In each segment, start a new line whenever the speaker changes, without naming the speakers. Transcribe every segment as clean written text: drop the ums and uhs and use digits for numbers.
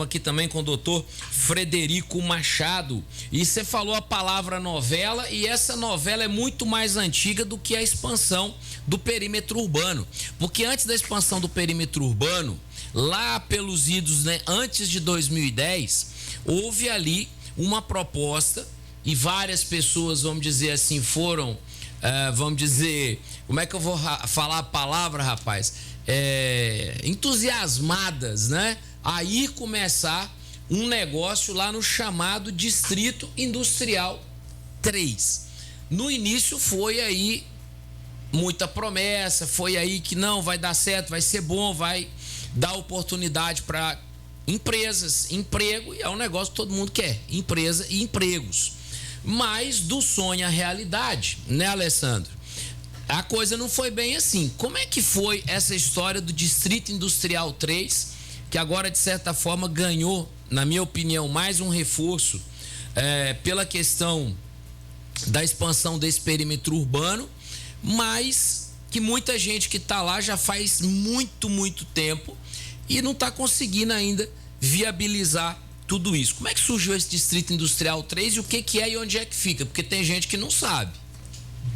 Estamos aqui também com o doutor Frederico Machado. E você falou a palavra novela, e essa novela é muito mais antiga do que a expansão do perímetro urbano. Porque antes da expansão do perímetro urbano, lá pelos idos, né, antes de 2010, houve ali uma proposta e várias pessoas, vamos dizer assim, foram, vamos dizer, como é que eu vou falar a palavra, rapaz? Entusiasmadas, né? Aí começar um negócio lá no chamado Distrito Industrial 3. No início foi aí muita promessa, foi aí que não, vai dar certo, vai ser bom, vai dar oportunidade para empresas, emprego, e é um negócio que todo mundo quer, empresa e empregos. Mas do sonho à realidade, né, Alessandro? A coisa não foi bem assim. Como é que foi essa história do Distrito Industrial 3, que agora, de certa forma, ganhou, na minha opinião, mais um reforço pela questão da expansão desse perímetro urbano, mas que muita gente que está lá já faz muito tempo e não está conseguindo ainda viabilizar tudo isso. Como é que surgiu esse Distrito Industrial 3 e o que é e onde é que fica? Porque tem gente que não sabe.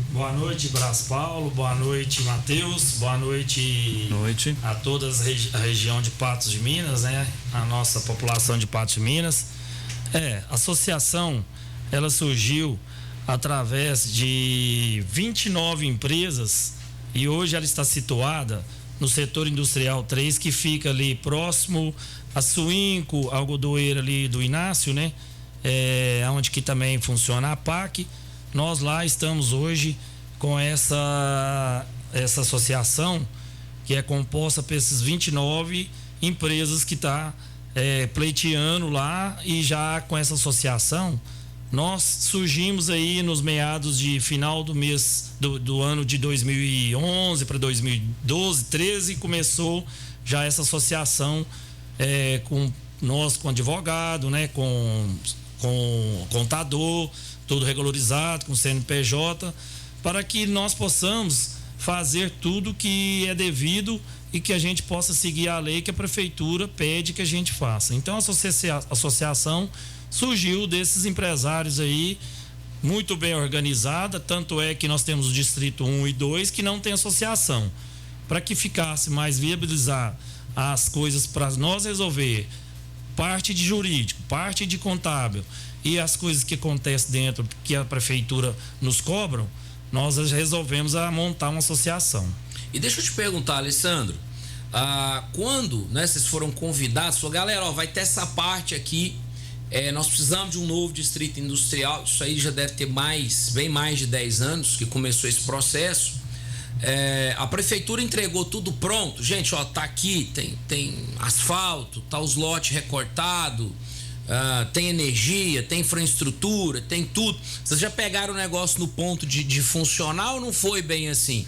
Boa noite, Brás Paulo. Boa noite, Matheus. Boa noite, a toda a região de Patos de Minas, né? A nossa população de Patos de Minas. A associação, ela surgiu através de 29 empresas e hoje ela está situada no setor industrial 3, que fica ali próximo a Suínco, algodoeira ali do Inácio, né? Onde que também funciona a PAC. Nós lá estamos hoje com essa associação que é composta por esses 29 empresas que está pleiteando lá, e já com essa associação nós surgimos aí nos meados de final do mês do ano de 2011 para 2012, 13, e começou já essa associação com advogado, né, com contador, tudo regularizado, com CNPJ, para que nós possamos fazer tudo que é devido e que a gente possa seguir a lei que a prefeitura pede que a gente faça. Então a associação surgiu desses empresários aí, muito bem organizada, tanto é que nós temos o Distrito 1 e 2 que não tem associação. Para que ficasse mais viabilizar as coisas para nós resolver, parte de jurídico, parte de contábil e as coisas que acontecem dentro, que a prefeitura nos cobram, nós resolvemos montar uma associação.
E deixa eu te perguntar, Alessandro, quando, né, vocês foram convidados, falou, galera, vai ter essa parte aqui, nós precisamos de um novo distrito industrial. Isso aí já deve ter bem mais de 10 anos que começou esse processo. A prefeitura entregou tudo pronto, gente, tá aqui, tem asfalto, tá os lotes recortados, tem energia, tem infraestrutura, tem tudo. Vocês já pegaram o negócio no ponto de funcionar ou não foi bem assim?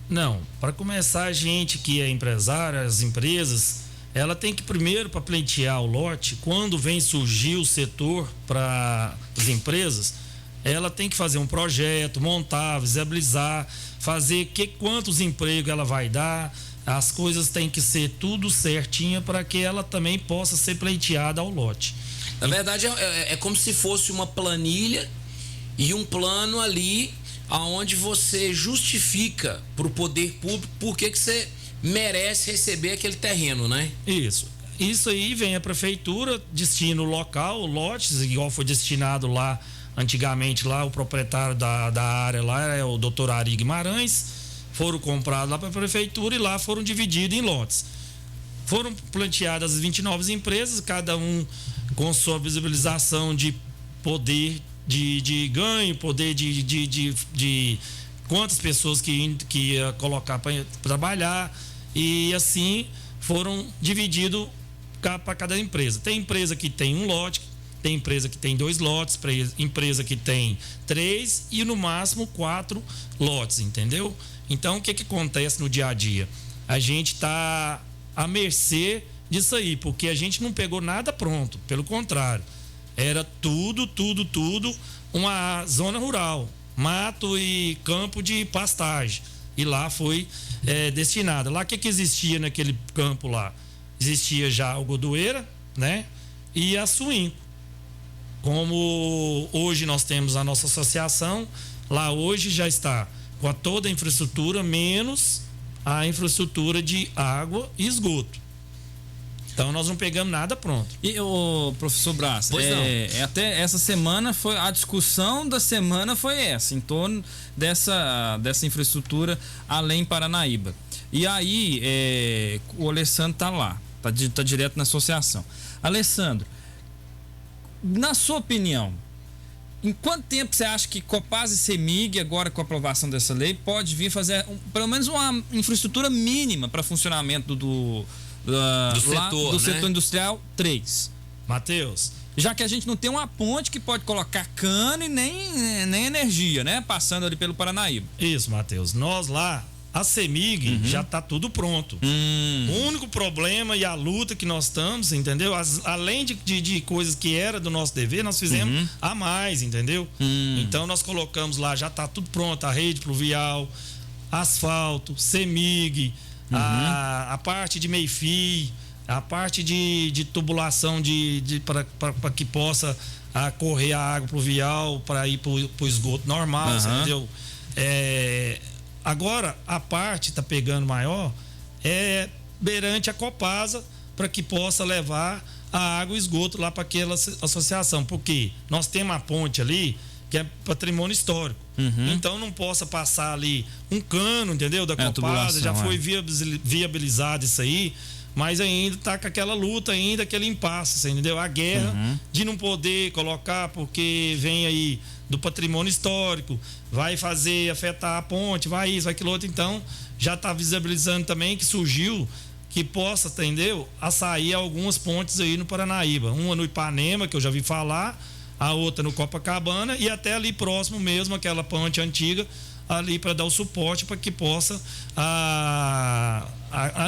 Não, para começar, a gente que é empresário, as empresas, ela tem que primeiro, para pleitear o lote, quando vem surgir o setor para as empresas, ela tem que fazer um projeto, montar, visibilizar, fazer quantos empregos ela vai dar. As coisas têm que ser tudo certinha para que ela também possa ser pleiteada ao lote.
Na verdade, é como se fosse uma planilha e um plano ali aonde você justifica para o poder público por que você merece receber aquele terreno, né?
Isso aí vem a prefeitura, destina o local, lotes, igual foi destinado lá antigamente, lá o proprietário da área lá é o doutor Ari Guimarães, foram comprados lá para a prefeitura e lá foram divididos em lotes. Foram planteadas as 29 empresas, cada um com sua visibilização de poder de ganho, poder de quantas pessoas que ia colocar para trabalhar, e assim foram divididos para cada empresa. Tem empresa que tem um lote, tem empresa que tem 2 lotes, empresa que tem 3 e no máximo 4 lotes, entendeu? Então o que acontece no dia a dia? A gente está à mercê disso aí, porque a gente não pegou nada pronto, pelo contrário, era tudo uma zona rural, mato e campo de pastagem, e lá foi destinada. Lá o que existia naquele campo lá? Existia já algodoeira, né? e a Suinco. Como hoje nós temos a nossa associação, lá hoje já está com toda a infraestrutura, menos a infraestrutura de água e esgoto. Então nós não pegamos nada pronto.
E o professor Braz, até essa semana foi a discussão da semana foi essa, em torno dessa infraestrutura além Paranaíba. E aí o Alessandro tá lá, tá direto na associação. Alessandro, na sua opinião, em quanto tempo você acha que Copasa e CEMIG, agora com a aprovação dessa lei, pode vir fazer pelo menos uma infraestrutura mínima para funcionamento do setor industrial 3?
Matheus,
já que a gente não tem uma ponte que pode colocar cano e nem energia, né? Passando ali pelo Paranaíba.
Isso, Matheus. Nós lá, a CEMIG já está tudo pronto. O único problema e a luta que nós estamos, entendeu? Além de coisas que era do nosso dever, nós fizemos a mais, entendeu? Então nós colocamos lá, já está tudo pronto, a rede pluvial, asfalto, CEMIG, a parte de meio-fio, a parte de tubulação para que possa correr a água pluvial para ir para o esgoto normal, entendeu? Agora, a parte está pegando maior beirante a Copasa para que possa levar a água e esgoto lá para aquela associação. Porque nós temos uma ponte ali que é patrimônio histórico. Então não possa passar ali um cano, entendeu? Da Copasa, já foi viabilizado isso aí, mas ainda está com aquela luta ainda, aquele impasse, entendeu? A guerra de não poder colocar porque vem aí do patrimônio histórico, vai afetar a ponte, vai isso, vai aquilo outro. Então já está visibilizando também que surgiu que possa, entendeu? A sair algumas pontes aí no Paranaíba, uma no Ipanema, que eu já vi falar, a outra no Copacabana e até ali próximo mesmo, aquela ponte antiga ali para dar o suporte para que possa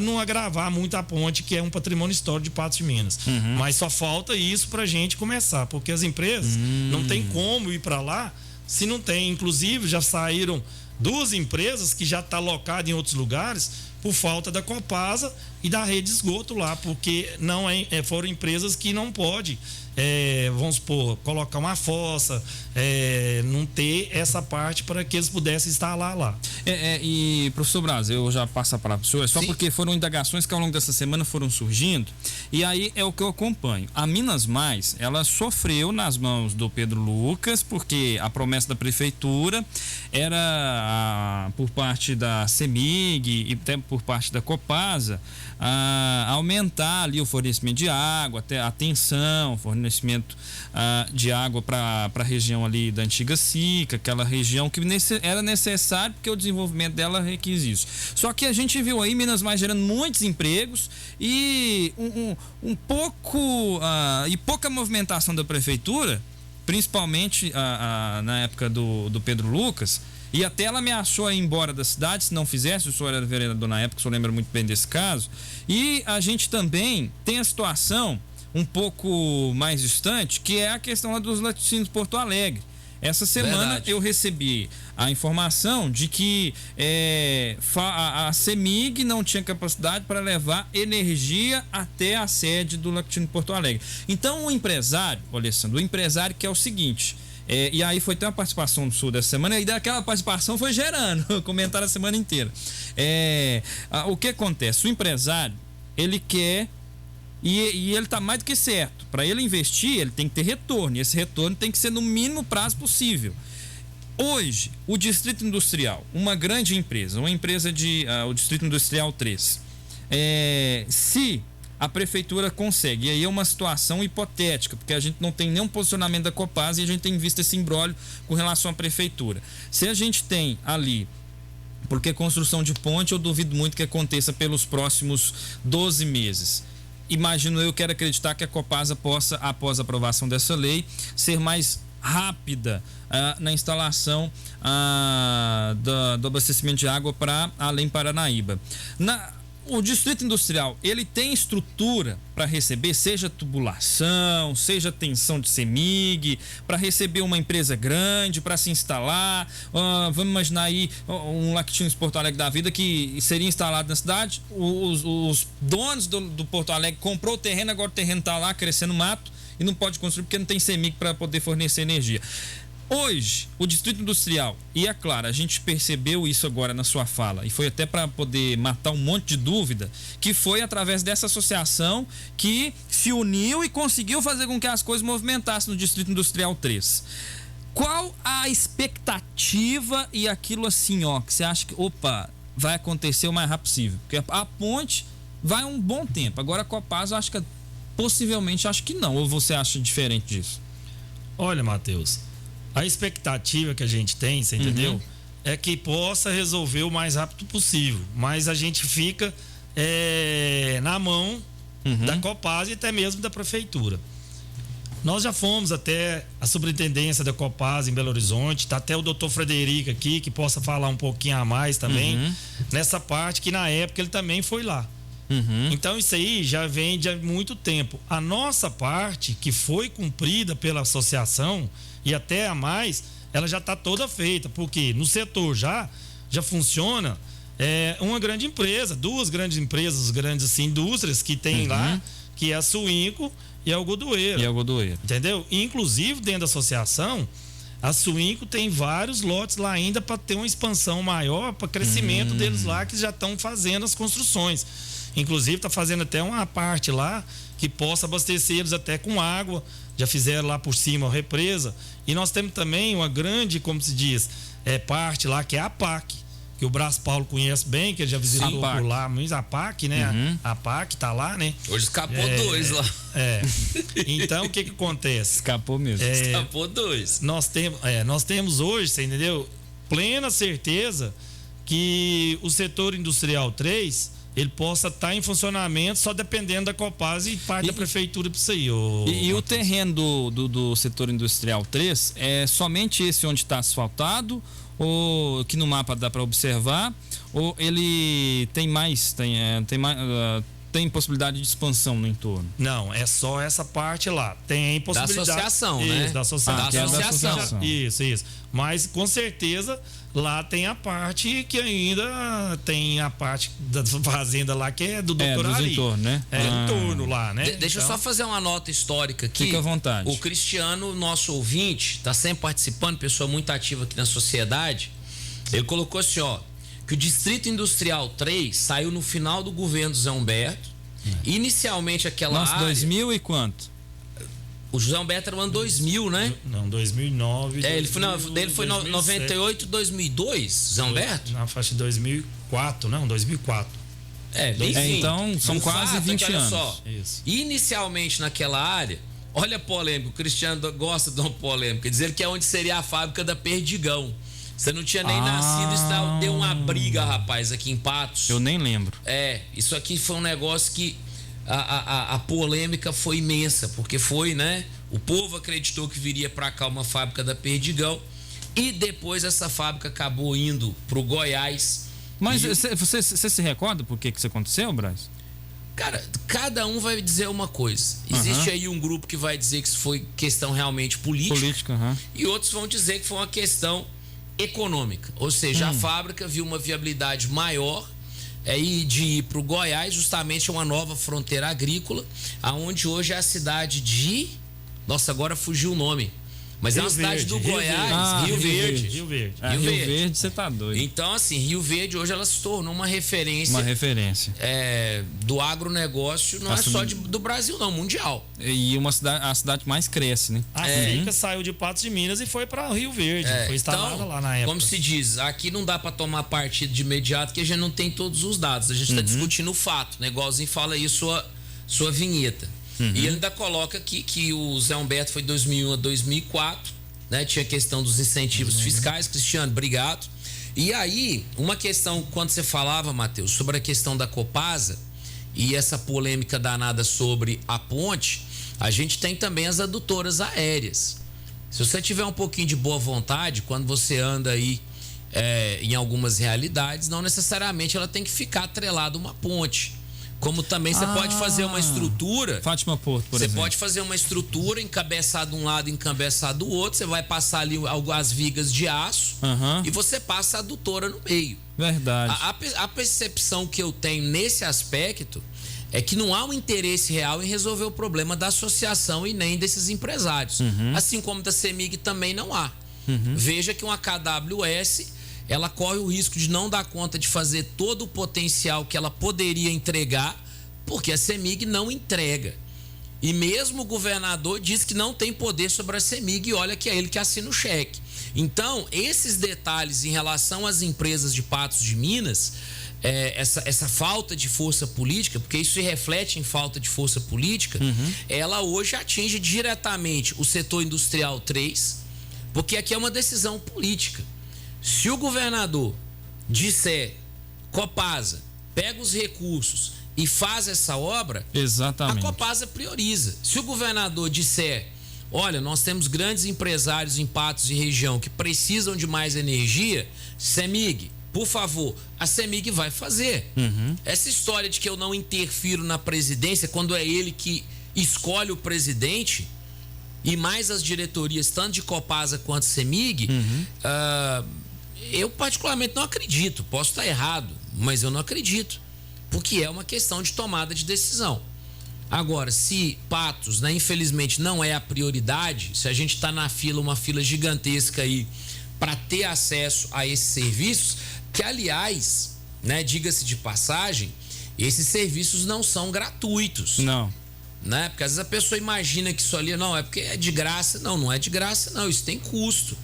não agravar muito a ponte, que é um patrimônio histórico de Patos de Minas. Mas só falta isso para a gente começar, porque as empresas não tem como ir para lá se não tem. Inclusive já saíram 2 empresas que já estão alocadas em outros lugares por falta da Copasa e da rede de esgoto lá, porque não foram empresas que não podem, vamos supor, colocar uma fossa, não ter essa parte para que eles pudessem instalar lá.
E professor Braz, eu já passo a palavra para o senhor, só porque foram indagações que ao longo dessa semana foram surgindo, e aí é o que eu acompanho. A Minas Mais, ela sofreu nas mãos do Pedro Lucas, porque a promessa da prefeitura era por parte da CEMIG e até por parte da Copasa aumentar ali o fornecimento de água, até a tensão, fornecimento de água para a região ali da antiga Sica, aquela região que era necessário porque o desenvolvimento dela requis isso. Só que a gente viu aí Minas Mais gerando muitos empregos e pouca movimentação da prefeitura, principalmente na época do Pedro Lucas. E até ela ameaçou a ir embora da cidade se não fizesse. O senhor era vereador na época, o senhor lembra muito bem desse caso. E a gente também tem a situação um pouco mais distante, que é a questão lá dos laticínios de Porto Alegre. Essa semana eu recebi a informação de que a CEMIG não tinha capacidade para levar energia até a sede do laticínio de Porto Alegre. Então o empresário, Alessandro, que é o seguinte... e aí foi ter uma participação do Sul dessa semana, e daquela participação foi gerando comentário a semana inteira. O que acontece? O empresário, ele quer, e ele está mais do que certo, para ele investir, ele tem que ter retorno, e esse retorno tem que ser no mínimo prazo possível. Hoje, o Distrito Industrial, uma grande empresa, o Distrito Industrial 3, se a prefeitura consegue, e aí é uma situação hipotética, porque a gente não tem nenhum posicionamento da Copasa e a gente tem visto esse imbróglio com relação à prefeitura. Se a gente tem ali, porque construção de ponte eu duvido muito que aconteça pelos próximos 12 meses. Imagino eu, quero acreditar que a Copasa possa, após a aprovação dessa lei, ser mais rápida na instalação do abastecimento de água para além Paranaíba. O Distrito Industrial, ele tem estrutura para receber, seja tubulação, seja tensão de CEMIG, para receber uma empresa grande, para se instalar. Vamos imaginar aí um Lactinhos Porto Alegre da vida que seria instalado na cidade. Os donos do Porto Alegre comprou o terreno, agora o terreno está lá crescendo mato. e não pode construir porque não tem CEMIG para poder fornecer energia. Hoje, o Distrito Industrial, e é claro, a gente percebeu isso agora na sua fala, e foi até para poder matar um monte de dúvida, que foi através dessa associação que se uniu e conseguiu fazer com que as coisas movimentassem no Distrito Industrial 3. Qual a expectativa e aquilo assim, ó, que você acha que, opa, vai acontecer o mais rápido possível? Porque a ponte vai um bom tempo. Agora a Copasa, eu acho que possivelmente acho que não. Ou você acha diferente disso?
Olha, Matheus, a expectativa que a gente tem, você entendeu? É que possa resolver o mais rápido possível. Mas a gente fica na mão da Copasa e até mesmo da prefeitura. Nós já fomos até a superintendência da Copasa em Belo Horizonte, tá até o doutor Frederico aqui, que possa falar um pouquinho a mais também, nessa parte que na época ele também foi lá. Então isso aí já vem de muito tempo. A nossa parte, que foi cumprida pela associação, e até a mais, ela já está toda feita, porque no setor já funciona uma grande empresa, duas grandes empresas, grandes assim, indústrias que tem lá, que é a Suinco e a Algodoeira. Entendeu? Inclusive, dentro da associação, a Suinco tem vários lotes lá ainda para ter uma expansão maior, para crescimento deles lá, que já estão fazendo as construções. Inclusive, está fazendo até uma parte lá que possa abastecer eles até com água. Já fizeram lá por cima a represa. E nós temos também uma grande, como se diz, parte lá, que é a PAC, que o Brás Paulo conhece bem, que ele já visitou por lá, mas a PAC, né? A PAC tá lá, né?
Hoje escapou dois lá.
Então, o que acontece?
Escapou mesmo.
Escapou dois.
Nós temos hoje, você entendeu? Plena certeza que o setor industrial 3 ele possa estar em funcionamento, só dependendo da Copasa e parte da prefeitura para isso aí.
E o terreno do setor industrial 3 é somente esse onde está asfaltado, ou que no mapa dá para observar, ou ele tem mais, tem possibilidade de expansão no entorno?
Não, é só essa parte lá. Tem possibilidade.
Da associação,
isso,
né?
Da associação.
Da associação.
Isso. Mas com certeza lá tem a parte que ainda tem a parte da fazenda lá que é do doutor Ari.
Entorno, né?
Entorno lá, né?
Deixa eu só fazer uma nota histórica aqui.
Fica à vontade.
O Cristiano, nosso ouvinte, está sempre participando, pessoa muito ativa aqui na sociedade. Ele colocou assim, ó, que o Distrito Industrial 3 saiu no final do governo do Zé Humberto. Inicialmente aquela área...
2000 e quanto?
O José Humberto era o ano 2000, né?
Não, 2009.
Dele foi 98, 2002, José Humberto?
Na faixa de 2004, não, 2004.
Enfim,
então são quase 20 anos.
Só,
isso.
Inicialmente naquela área, olha a polêmica, o Cristiano gosta de uma polêmica, dizer que é onde seria a fábrica da Perdigão. Você não tinha nem nascido, isso deu uma briga, rapaz, aqui em Patos.
Eu nem lembro.
Isso aqui foi um negócio que a polêmica foi imensa, porque foi, né? O povo acreditou que viria para cá uma fábrica da Perdigão e depois essa fábrica acabou indo para o Goiás.
Mas você se recorda por que isso aconteceu, Braz?
Cara, cada um vai dizer uma coisa. Existe aí um grupo que vai dizer que isso foi questão realmente política. E outros vão dizer que foi uma questão econômica. Ou seja, a fábrica viu uma viabilidade maior de ir para o Goiás, justamente uma nova fronteira agrícola, aonde hoje é a cidade de... Nossa, agora fugiu o nome. Mas é uma cidade do Goiás, Rio Verde.
Rio Verde, você tá doido.
Então, assim, Rio Verde hoje ela se tornou uma referência. Do agronegócio, não é só do Brasil, não, mundial.
E a cidade mais cresce, né?
A Sica saiu de Patos de Minas e foi para Rio Verde. Foi instalada lá na época.
Como se diz, aqui não dá para tomar partido de imediato, porque a gente não tem todos os dados. A gente está discutindo o fato, né? Igualzinho fala aí sua vinheta. E ele ainda coloca aqui que o Zé Humberto foi de 2001 a 2004, né? Tinha a questão dos incentivos fiscais. Cristiano, obrigado. E aí, uma questão, quando você falava, Matheus, sobre a questão da Copasa e essa polêmica danada sobre a ponte, a gente tem também as adutoras aéreas. Se você tiver um pouquinho de boa vontade, quando você anda aí em algumas realidades, não necessariamente ela tem que ficar atrelada a uma ponte. Como também você pode fazer uma estrutura.
Fátima Porto, por exemplo.
Você pode fazer uma estrutura, encabeçar de um lado, encabeçar do outro. Você vai passar ali as vigas de aço e você passa a adutora no meio.
Verdade.
A percepção que eu tenho nesse aspecto é que não há um interesse real em resolver o problema da associação e nem desses empresários. Assim como da CEMIG também não há. Veja que uma KWS, ela corre o risco de não dar conta de fazer todo o potencial que ela poderia entregar, porque a CEMIG não entrega. E mesmo o governador diz que não tem poder sobre a CEMIG e olha que é ele que assina o cheque. Então, esses detalhes em relação às empresas de Patos de Minas, essa falta de força política, porque isso se reflete em falta de força política, ela hoje atinge diretamente o setor industrial 3, porque aqui é uma decisão política. Se o governador disser, Copasa, pega os recursos e faz essa obra,
exatamente,
a Copasa prioriza. Se o governador disser, olha, nós temos grandes empresários em Patos e região que precisam de mais energia, CEMIG, por favor, a CEMIG vai fazer. Essa história de que eu não interfiro na presidência, quando é ele que escolhe o presidente, e mais as diretorias, tanto de Copasa quanto CEMIG, eu particularmente não acredito. Posso estar errado, mas eu não acredito, porque é uma questão de tomada de decisão. Agora, se Patos, né, infelizmente, não é a prioridade, se a gente está na fila, uma fila gigantesca aí, para ter acesso a esses serviços, que aliás, né, diga-se de passagem, esses serviços não são gratuitos.
Não.
Né? Porque às vezes a pessoa imagina que isso ali não é porque é de graça. Não, não é de graça, não. Isso tem custo.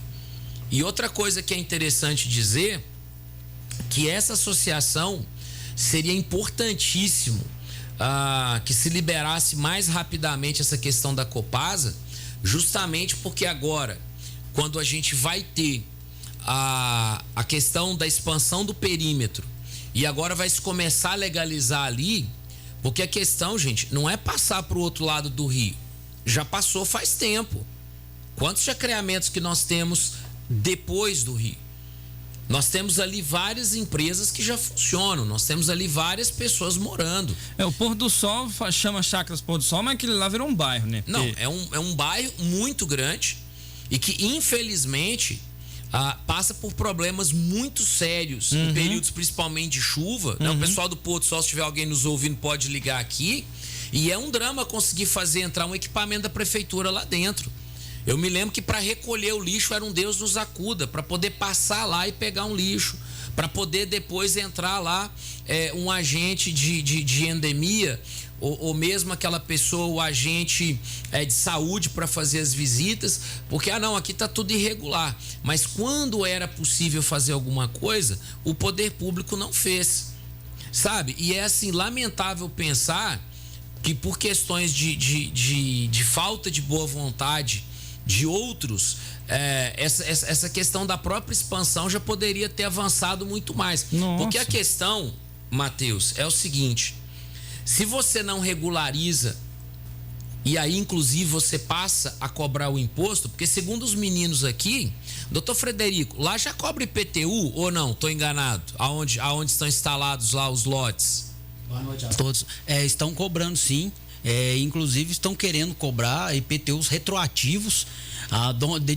E outra coisa que é interessante dizer, que essa associação seria importantíssimo que se liberasse mais rapidamente essa questão da Copasa, justamente porque agora, quando a gente vai ter a questão da expansão do perímetro e agora vai se começar a legalizar ali, porque a questão, gente, não é passar para o outro lado do rio. Já passou faz tempo. Quantos chacreamentos que nós temos depois do rio? Nós temos ali várias empresas que já funcionam. Nós temos ali várias pessoas morando.
O Pôr do Sol chama Chácaras Pôr do Sol, mas aquele lá virou um bairro, né?
Não, é um bairro muito grande e que, infelizmente, passa por problemas muito sérios em períodos principalmente de chuva, né? O pessoal do Pôr do Sol, se tiver alguém nos ouvindo, pode ligar aqui, e é um drama conseguir fazer entrar um equipamento da prefeitura lá dentro. Eu me lembro que para recolher o lixo era um Deus nos acuda, para poder passar lá e pegar um lixo, para poder depois entrar lá um agente de endemia, ou mesmo aquela pessoa, o agente de saúde para fazer as visitas, porque, não, aqui está tudo irregular. Mas quando era possível fazer alguma coisa, o poder público não fez, sabe? E é assim, lamentável pensar que por questões de falta de boa vontade de outros, essa questão da própria expansão já poderia ter avançado muito mais.
Nossa.
Porque a questão, Matheus, é o seguinte: se você não regulariza e aí inclusive você passa a cobrar o imposto, porque segundo os meninos aqui, doutor Frederico, lá já cobra IPTU ou não? Estou enganado? Aonde estão instalados lá os lotes?
Boa noite a todos. Estão cobrando sim. Inclusive estão querendo cobrar IPTUs retroativos,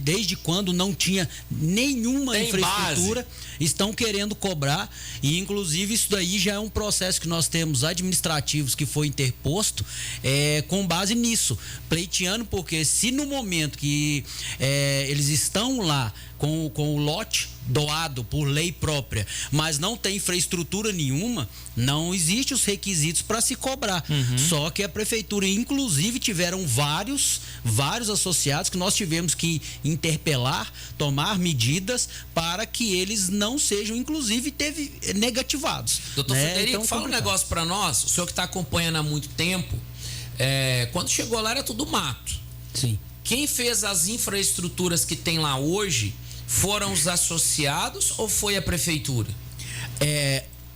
desde quando não tinha nenhuma infraestrutura, base. Estão querendo cobrar, e inclusive isso daí já é um processo que nós temos administrativos que foi interposto com base nisso, pleiteando, porque se no momento que eles estão lá com o lote doado por lei própria, mas não tem infraestrutura nenhuma, não existe os requisitos para se cobrar. Só que a prefeitura, inclusive, tiveram vários associados que nós tivemos que interpelar, tomar medidas para que eles não sejam, inclusive, negativados.
Doutor Frederico,
então,
fala um negócio para nós, o senhor que está acompanhando há muito tempo, quando chegou lá era tudo mato.
Sim.
Quem fez as infraestruturas que tem lá hoje foram os associados ou foi a prefeitura?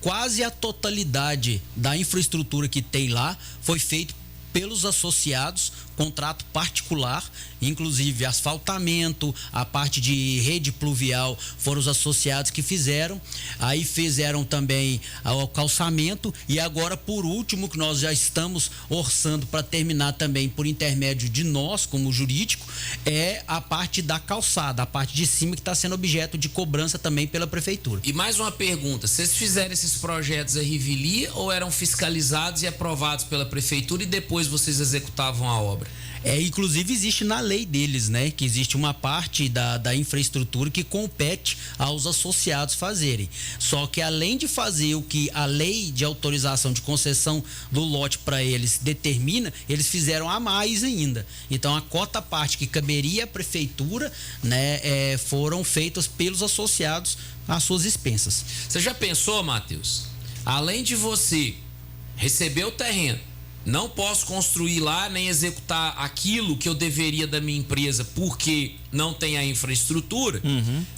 Quase a totalidade da infraestrutura que tem lá foi feito pelos associados, contrato particular, inclusive asfaltamento, a parte de rede pluvial foram os associados que fizeram, aí fizeram também o calçamento e agora, por último, que nós já estamos orçando para terminar também por intermédio de nós, como jurídico, é a parte da calçada, a parte de cima que está sendo objeto de cobrança também pela prefeitura.
E mais uma pergunta, vocês fizeram esses projetos a revelia ou eram fiscalizados e aprovados pela prefeitura e depois vocês executavam a obra?
Inclusive existe na lei deles, né, que existe uma parte da infraestrutura que compete aos associados fazerem. Só que além de fazer o que a lei de autorização de concessão do lote para eles determina, eles fizeram a mais ainda. Então a cota parte que caberia à prefeitura, né, foram feitas pelos associados às suas expensas.
Você já pensou, Matheus? Além de você receber o terreno, não posso construir lá nem executar aquilo que eu deveria da minha empresa porque não tem a infraestrutura.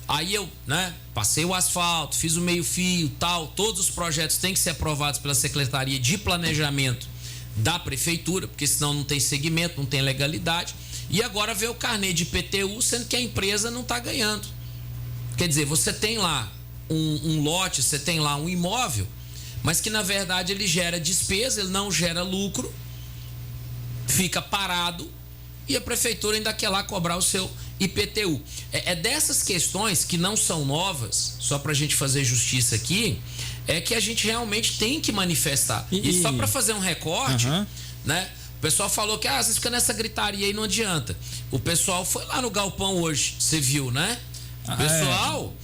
Aí eu, né, passei o asfalto, fiz o meio-fio, tal, todos os projetos têm que ser aprovados pela Secretaria de Planejamento da Prefeitura, porque senão não tem segmento, não tem legalidade. E agora vê o carnê de IPTU, sendo que a empresa não está ganhando. Quer dizer, você tem lá um lote, você tem lá um imóvel, mas que na verdade ele gera despesa, ele não gera lucro, fica parado e a prefeitura ainda quer lá cobrar o seu IPTU. É dessas questões que não são novas, só para a gente fazer justiça aqui, é que a gente realmente tem que manifestar. E só para fazer um recorte, né? O pessoal falou que às vezes fica nessa gritaria aí, não adianta. O pessoal foi lá no galpão hoje, você viu, né? O pessoal...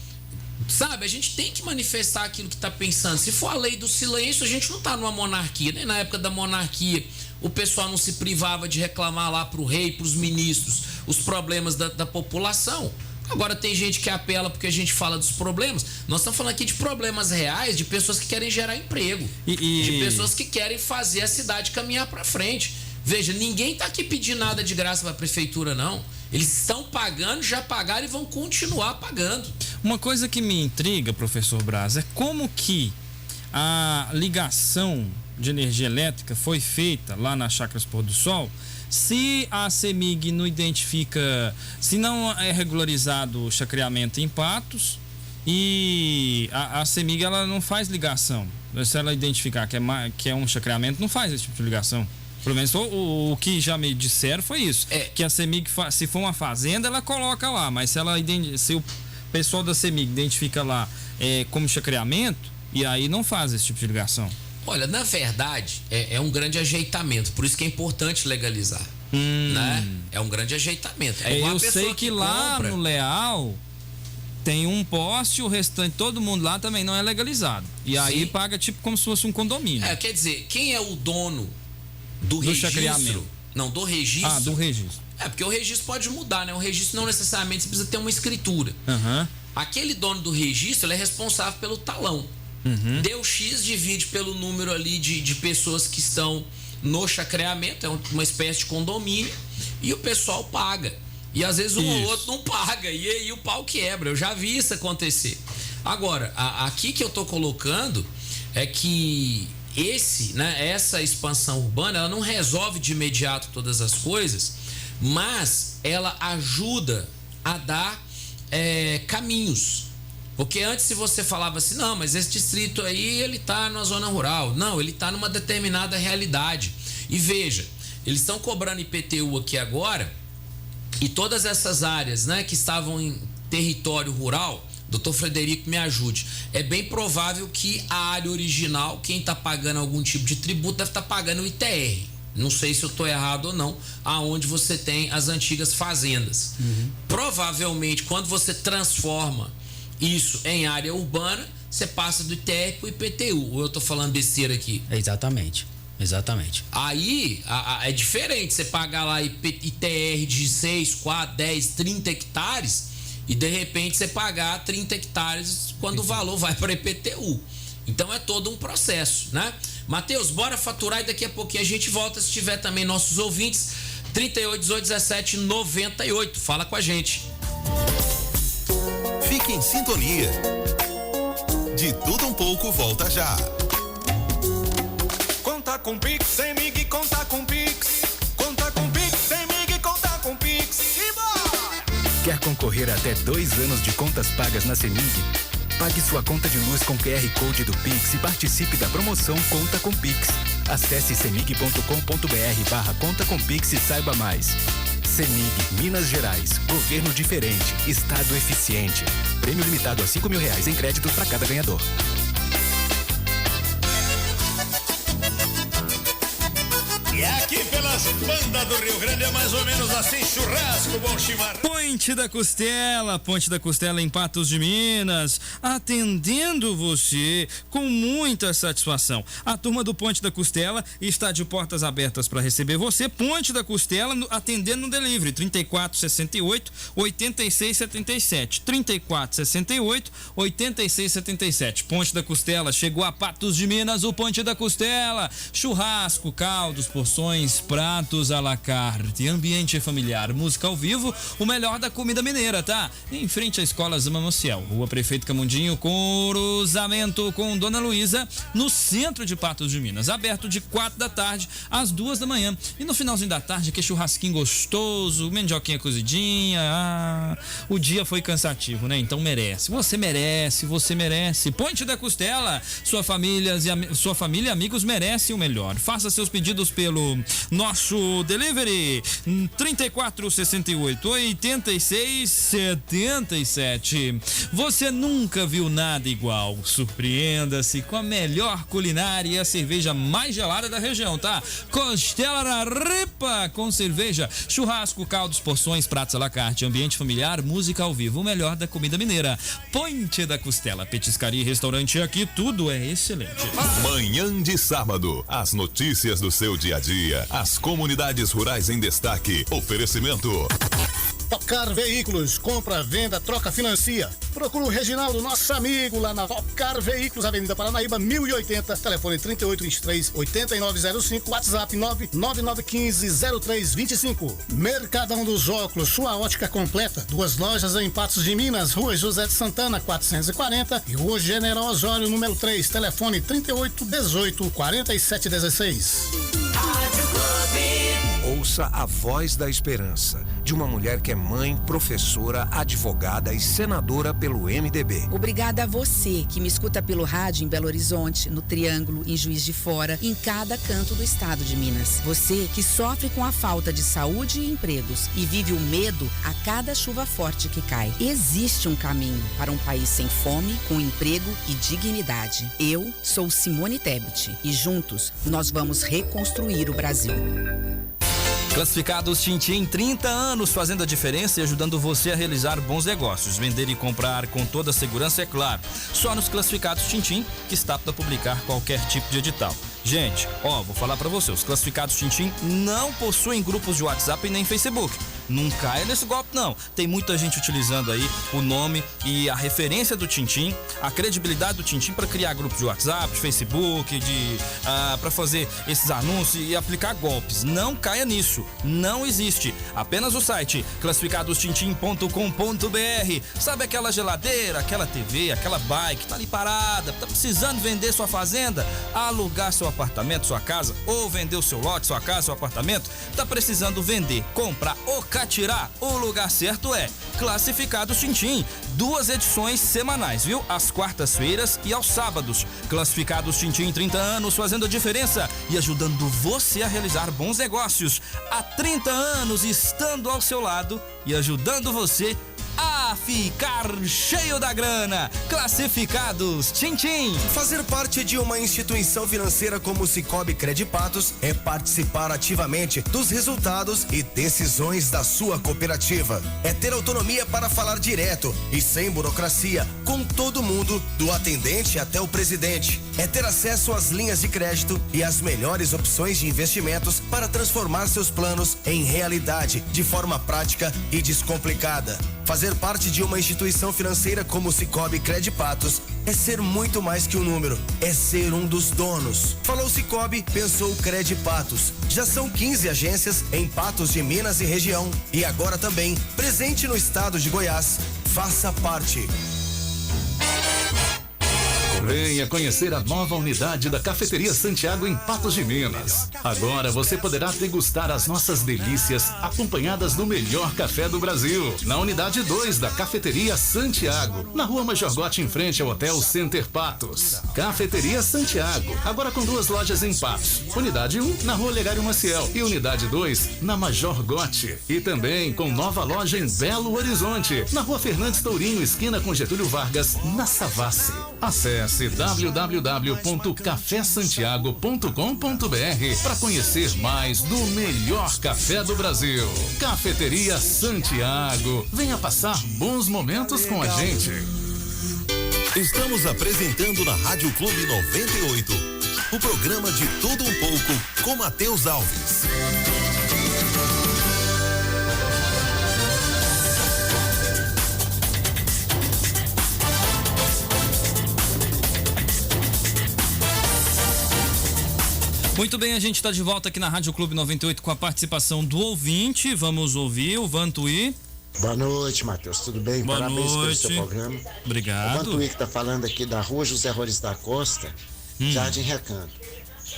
Sabe, a gente tem que manifestar aquilo que está pensando. Se for a lei do silêncio, a gente não está numa monarquia. Nem na época da monarquia o pessoal não se privava de reclamar lá para o rei, para os ministros, os problemas da população. Agora tem gente que apela porque a gente fala dos problemas. Nós estamos falando aqui de problemas reais, de pessoas que querem gerar emprego, de pessoas que querem fazer a cidade caminhar para frente. Veja, ninguém está aqui pedindo nada de graça para a prefeitura, não. Eles estão pagando, já pagaram e vão continuar pagando.
Uma coisa que me intriga, professor Braz, é como que a ligação de energia elétrica foi feita lá na Chácaras Pôr do Sol, se a CEMIG não identifica, se não é regularizado o chacreamento em Patos e a CEMIG ela não faz ligação. Se ela identificar que é um chacreamento, não faz esse tipo de ligação. Pelo menos o que já me disseram foi isso. Que a CEMIG, se for uma fazenda, ela coloca lá. Mas se o pessoal da CEMIG identifica lá como chacreamento, e aí não faz esse tipo de ligação.
Olha, na verdade, é um grande ajeitamento. Por isso que é importante legalizar. Né? É um grande ajeitamento.
Eu sei que lá no Leal tem um poste, o restante, todo mundo lá também não é legalizado. E aí paga tipo como se fosse um condomínio.
Quer dizer, quem é o dono do registro? Não, do registro.
Do registro.
Porque o registro pode mudar, né? O registro não necessariamente você precisa ter uma escritura. Aquele dono do registro, ele é responsável pelo talão. Deu X, divide pelo número ali de pessoas que estão no chacreamento, é uma espécie de condomínio, e o pessoal paga. E às vezes um ou outro não paga, e aí o pau quebra. Eu já vi isso acontecer. Agora, aqui que eu tô colocando é que essa expansão urbana, ela não resolve de imediato todas as coisas, mas ela ajuda a dar caminhos. Porque antes, se você falava assim, não, mas esse distrito aí, ele tá numa zona rural. Não, ele tá numa determinada realidade. E veja, eles estão cobrando IPTU aqui agora, e todas essas áreas, né, que estavam em território rural, doutor Frederico, me ajude, é bem provável que a área original, quem está pagando algum tipo de tributo, deve estar pagando o ITR. Não sei se eu estou errado ou não, aonde você tem as antigas fazendas. Provavelmente, quando você transforma isso em área urbana, você passa do ITR para o IPTU. Ou eu estou falando besteira aqui?
Exatamente.
Aí é diferente você pagar lá ITR de 6, 4, 10, 30 hectares e de repente você pagar 30 hectares quando o valor vai para IPTU. Então é todo um processo, né? Matheus, bora faturar e daqui a pouquinho a gente volta. Se tiver também nossos ouvintes, 38 18 17 98. Fala com a gente.
Fique em sintonia. De tudo um pouco, volta já.
Conta com Pix, CEMIG, conta com Pix. Quer concorrer a até 2 anos de contas pagas na CEMIG? Pague sua conta de luz com QR Code do Pix e participe da promoção Conta com Pix. Acesse cemig.com.br/Conta com Pix e saiba mais. CEMIG, Minas Gerais. Governo diferente. Estado eficiente. Prêmio limitado a R$5.000 em créditos para cada ganhador.
E aqui pelas bandas do Rio Grande é mais ou menos assim, churrasco, bom chimarrão.
Ponte da Costela em Patos de Minas, atendendo você com muita satisfação. A turma do Ponte da Costela está de portas abertas para receber você. Ponte da Costela atendendo no delivery 3468-8677, 3468-8677. Ponte da Costela chegou a Patos de Minas, o Ponte da Costela, churrasco, caldos, porções, pratos à la carte, ambiente familiar, música ao vivo, o melhor da comida mineira, tá? Em frente à Escola Zama Maciel, Rua Prefeito Camundinho, cruzamento com Dona Luísa, no centro de Patos de Minas, aberto de 4 da tarde às 2 da manhã. E no finalzinho da tarde, que churrasquinho gostoso, mandioquinha cozidinha. O dia foi cansativo, né? Então merece. Você merece. Ponte da Costela, sua família e amigos merecem o melhor. Faça seus pedidos pelo nosso delivery 3468-8677. Você nunca viu nada igual. Surpreenda-se com a melhor culinária e a cerveja mais gelada da região, tá? Costela na Ripa com cerveja, churrasco, caldos, porções, pratos à la carte, ambiente familiar, música ao vivo, o melhor da comida mineira. Ponte da Costela, petiscaria e restaurante, aqui tudo é excelente.
Manhã de sábado, as notícias do seu dia a dia, as comunidades rurais em destaque. Oferecimento
Topcar Veículos, compra, venda, troca, financia. Procura o Reginaldo, nosso amigo, lá na Topcar Veículos, Avenida Paranaíba, 1080, telefone 3823-8905, WhatsApp 99915-0325. Mercadão dos Óculos, sua ótica completa, 2 lojas em Patos de Minas, Rua José de Santana, 440 e Rua General Osório, número 3, telefone 3818-4716.
Ouça a voz da esperança de uma mulher que é mãe, professora, advogada e senadora pelo MDB.
Obrigada a você que me escuta pelo rádio em Belo Horizonte, no Triângulo, em Juiz de Fora, em cada canto do estado de Minas. Você que sofre com a falta de saúde e empregos e vive o medo a cada chuva forte que cai. Existe um caminho para um país sem fome, com emprego e dignidade. Eu sou Simone Tebet e juntos nós vamos reconstruir o Brasil.
Classificados Tintim, 30 anos fazendo a diferença e ajudando você a realizar bons negócios. Vender e comprar com toda a segurança, é claro. Só nos Classificados Tintim, que está apto a publicar qualquer tipo de edital. Gente, vou falar pra você, os Classificados Tintim não possuem grupos de WhatsApp e nem Facebook. Não caia nesse golpe, não. Tem muita gente utilizando aí o nome e a referência do Tintim, a credibilidade do Tintim para criar grupos de WhatsApp, de Facebook, para fazer esses anúncios e aplicar golpes. Não caia nisso. Não existe. Apenas o site classificadostintim.com.br. Sabe aquela geladeira, aquela TV, aquela bike, tá ali parada, tá precisando vender sua fazenda, alugar seu apartamento, sua casa, ou vender o seu lote, sua casa, seu apartamento, tá precisando vender, comprar ou tirar, o lugar certo é Classificados Tintim, 2 edições semanais, viu? Às quartas-feiras e aos sábados. Classificados Tintim, 30 anos fazendo a diferença e ajudando você a realizar bons negócios. Há 30 anos estando ao seu lado e ajudando você a ficar cheio da grana. Classificados Tintim.
Fazer parte de uma instituição financeira como o Sicoob Credipatos é participar ativamente dos resultados e decisões da sua cooperativa. É ter autonomia para falar direto e sem burocracia com todo mundo, do atendente até o presidente. É ter acesso às linhas de crédito e às melhores opções de investimentos para transformar seus planos em realidade de forma prática e descomplicada. Fazer parte de uma instituição financeira como o Sicoob Credipatos é ser muito mais que um número, é ser um dos donos. Falou Sicoob, pensou Credipatos. Já são 15 agências em Patos de Minas e região e agora também presente no estado de Goiás. Faça parte.
Venha conhecer a nova unidade da Cafeteria Santiago em Patos de Minas. Agora você poderá degustar as nossas delícias acompanhadas do melhor café do Brasil. Na unidade 2 da Cafeteria Santiago, na Rua Major Gotti, em frente ao Hotel Center Patos. Cafeteria Santiago, agora com 2 lojas em Patos. Unidade 1 na Rua Olegário Maciel e unidade 2 na Major Gotti. E também com nova loja em Belo Horizonte, na Rua Fernandes Tourinho, esquina com Getúlio Vargas, na Savassi. Acesse www.cafesantiago.com.br para conhecer mais do melhor café do Brasil. Cafeteria Santiago. Venha passar bons momentos com a gente.
Estamos apresentando na Rádio Clube 98 o programa de Tudo Um Pouco com Matheus Alves.
Muito bem, a gente está de volta aqui na Rádio Clube 98 com a participação do ouvinte. Vamos ouvir o Vantuí.
Boa noite, Matheus. Tudo bem?
Boa
Parabéns
noite.
pelo seu programa.
Obrigado.
O Vantuí que está falando aqui da Rua José Rores da Costa, Jardim Recanto.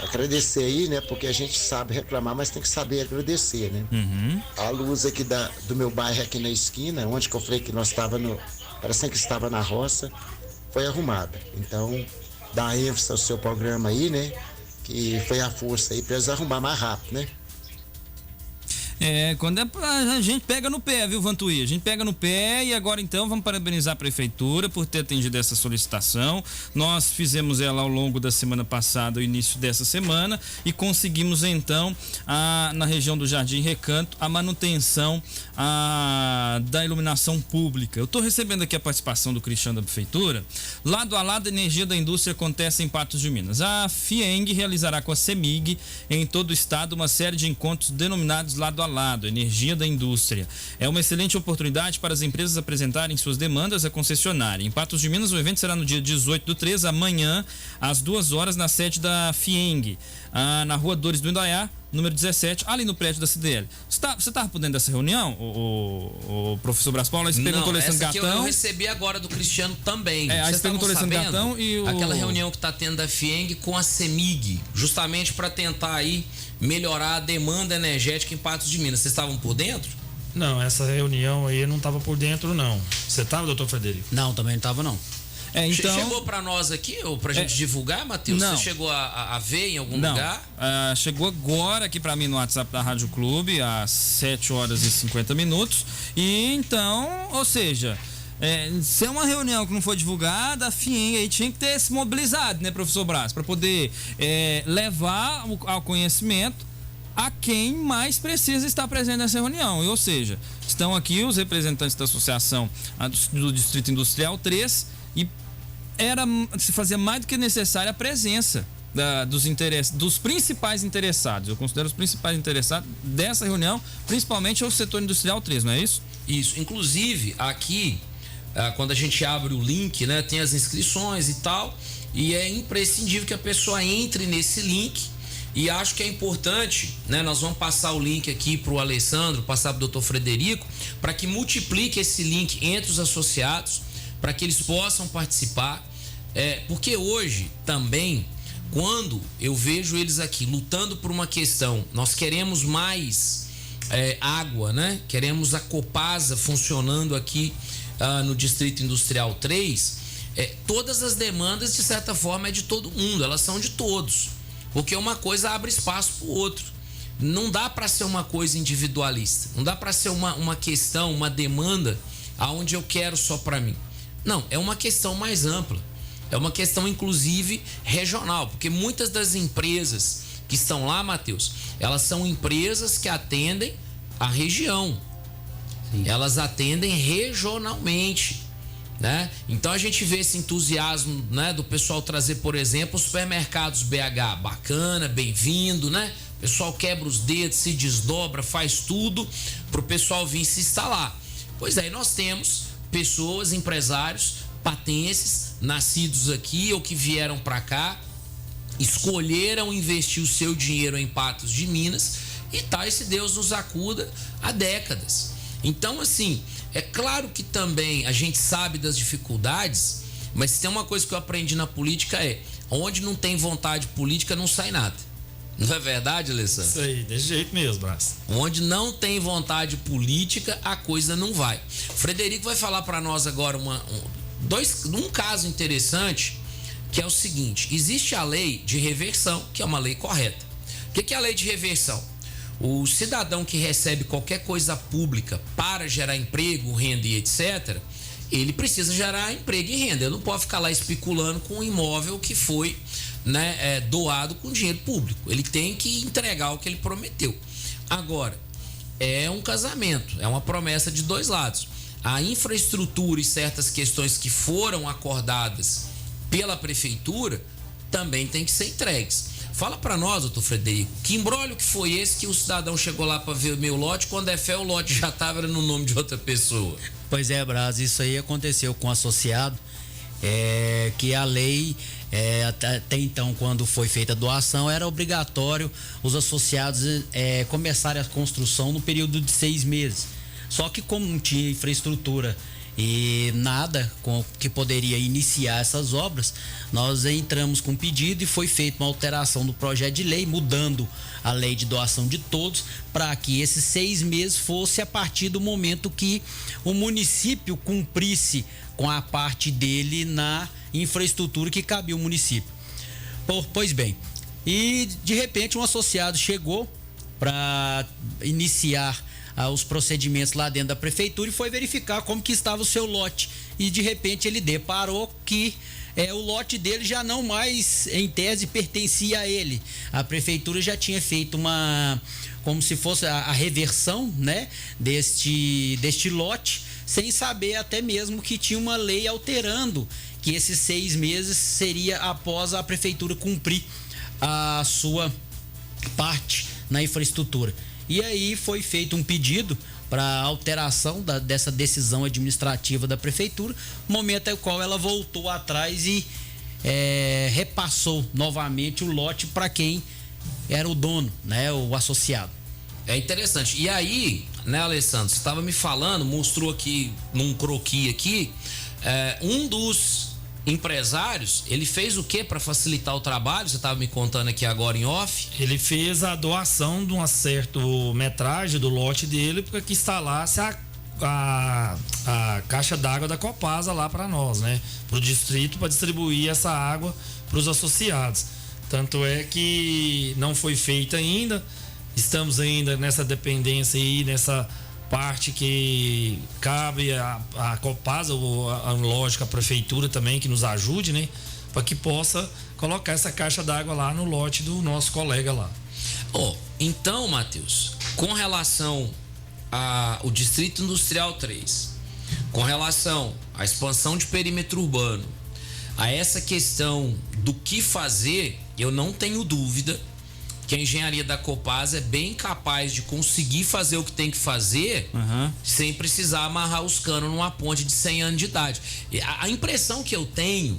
Agradecer aí, né? Porque a gente sabe reclamar, mas tem que saber agradecer, né? A luz aqui do meu bairro aqui na esquina, onde que eu falei que nós estávamos parecendo que estava na roça, foi arrumada. Então, dá ênfase ao seu programa aí, né? Que foi a força aí para eles arrumar mais rápido, né?
Quando a gente pega no pé, viu, Vantuí? A gente pega no pé e agora então vamos parabenizar a prefeitura por ter atendido essa solicitação. Nós fizemos ela ao longo da semana passada, o início dessa semana, e conseguimos então, na região do Jardim Recanto, a manutenção da iluminação pública. Eu estou recebendo aqui a participação do Cristiano da prefeitura. Lado a lado, a energia da indústria acontece em Patos de Minas. A FIENG realizará com a CEMIG em todo o estado uma série de encontros denominados lado a lado, energia da indústria. É uma excelente oportunidade para as empresas apresentarem suas demandas à concessionária. Em Patos de Minas, o evento será no dia 18/3, amanhã, às 2 horas, na sede da FIENG, na Rua Dores do Indaiá, número 17, ali no prédio da CDL. Você estava por dentro dessa reunião, o professor Brás Paulo? Aí você perguntou
Não,
Alessandro
essa
Gatão.
Eu recebi agora do Cristiano também.
Aí você perguntou Alessandro Gatão e
aquela reunião que está tendo da FIENG com a CEMIG, justamente para tentar aí melhorar a demanda energética em Patos de Minas. Vocês estavam por dentro?
Não, essa reunião aí eu não estava por dentro, não. Você estava, doutor Frederico?
Não, também não estava, não.
Então...
Chegou para nós aqui, ou pra gente divulgar, Matheus?
Não.
Você chegou a ver em algum
Não.
lugar?
Chegou agora aqui para mim no WhatsApp da Rádio Clube, às 7 horas e 50 minutos. E então, ou seja, se é uma reunião que não foi divulgada, a FIENG aí tinha que ter se mobilizado, né, professor Brás, para poder levar ao conhecimento a quem mais precisa estar presente nessa reunião. Ou seja, estão aqui os representantes da associação do Distrito Industrial 3 e se fazia mais do que necessária a presença dos principais interessados. Eu considero os principais interessados dessa reunião, principalmente o setor industrial 3, não é isso?
Isso. Inclusive, aqui, quando a gente abre o link, né, tem as inscrições e tal, e é imprescindível que a pessoa entre nesse link. E acho que é importante, né? Nós vamos passar o link aqui para o Alessandro, passar para o doutor Frederico, para que multiplique esse link entre os associados, para que eles possam participar. Porque hoje também, quando eu vejo eles aqui lutando por uma questão, nós queremos mais água, né? Queremos a Copasa funcionando aqui no Distrito Industrial 3. Todas as demandas, de certa forma, é de todo mundo, elas são de todos. Porque uma coisa abre espaço para o outro. Não dá para ser uma coisa individualista. Não dá para ser uma questão, uma demanda aonde eu quero só para mim. Não, é uma questão mais ampla. É uma questão, inclusive, regional. Porque muitas das empresas que estão lá, Matheus, elas são empresas que atendem a região. Sim. Elas atendem regionalmente. Né? Então a gente vê esse entusiasmo, né, do pessoal trazer, por exemplo, os supermercados BH, bacana, bem-vindo, né? O pessoal quebra os dedos, se desdobra, faz tudo para o pessoal vir se instalar. Pois aí nós temos pessoas, empresários patenses, nascidos aqui ou que vieram para cá, escolheram investir o seu dinheiro em Patos de Minas e esse Deus nos acuda há décadas. Então, assim, é claro que também a gente sabe das dificuldades Mas se tem uma coisa que eu aprendi na política onde não tem vontade política não sai nada. Não é verdade, Alessandro?
Isso aí, desse jeito mesmo, Brás.
Onde não tem vontade política, a coisa não vai. O Frederico vai falar para nós agora um caso interessante, que é o seguinte: existe a lei de reversão, que é uma lei correta. O que é a lei de reversão? O cidadão que recebe qualquer coisa pública para gerar emprego, renda e etc., ele precisa gerar emprego e renda. Ele não pode ficar lá especulando com um imóvel que foi doado com dinheiro público. Ele tem que entregar o que ele prometeu. Agora, é um casamento, é uma promessa de dois lados. A infraestrutura e certas questões que foram acordadas pela prefeitura também tem que ser entregues. Fala para nós, doutor Frederico, que imbróglio que foi esse que o cidadão chegou lá para ver o meu lote, quando é fé o lote já estava no nome de outra pessoa?
Pois é, Braz, isso aí aconteceu com o associado, que a lei, até então, quando foi feita a doação, era obrigatório os associados começarem a construção no período de 6 meses. Só que como não tinha infraestrutura e nada que poderia iniciar essas obras, nós entramos com pedido e foi feita uma alteração do projeto de lei, mudando a lei de doação de todos, para que esses 6 meses fosse a partir do momento que o município cumprisse com a parte dele na infraestrutura que cabia ao município. Pois bem, e de repente um associado chegou para iniciar os procedimentos lá dentro da prefeitura e foi verificar como que estava o seu lote, e de repente ele deparou que o lote dele já não mais, em tese, pertencia a ele. A prefeitura já tinha feito como se fosse a reversão, né, deste lote, sem saber até mesmo que tinha uma lei alterando que esses 6 meses seria após a prefeitura cumprir a sua parte na infraestrutura. E aí foi feito um pedido para alteração dessa decisão administrativa da prefeitura, momento em qual ela voltou atrás e repassou novamente o lote para quem era o dono, né, o associado.
É interessante. E aí, né, Alessandro, você estava me falando, mostrou aqui num croquis aqui, um dos empresários, ele fez o que para facilitar o trabalho? Você estava me contando aqui agora em off.
Ele fez a doação de uma certa metragem do lote dele para que instalasse a caixa d'água da Copasa lá para nós, né? Para o distrito, para distribuir essa água para os associados. Tanto é que não foi feita ainda. Estamos ainda nessa dependência aí, nessa parte que cabe a Copasa, ou lógico, a prefeitura também, que nos ajude, né? Para que possa colocar essa caixa d'água lá no lote do nosso colega lá.
Então, Matheus, com relação ao Distrito Industrial 3, com relação à expansão de perímetro urbano, a essa questão do que fazer, eu não tenho dúvida que a engenharia da Copasa é bem capaz de conseguir fazer o que tem que fazer, sem precisar amarrar os canos numa ponte de 100 anos de idade. A impressão que eu tenho,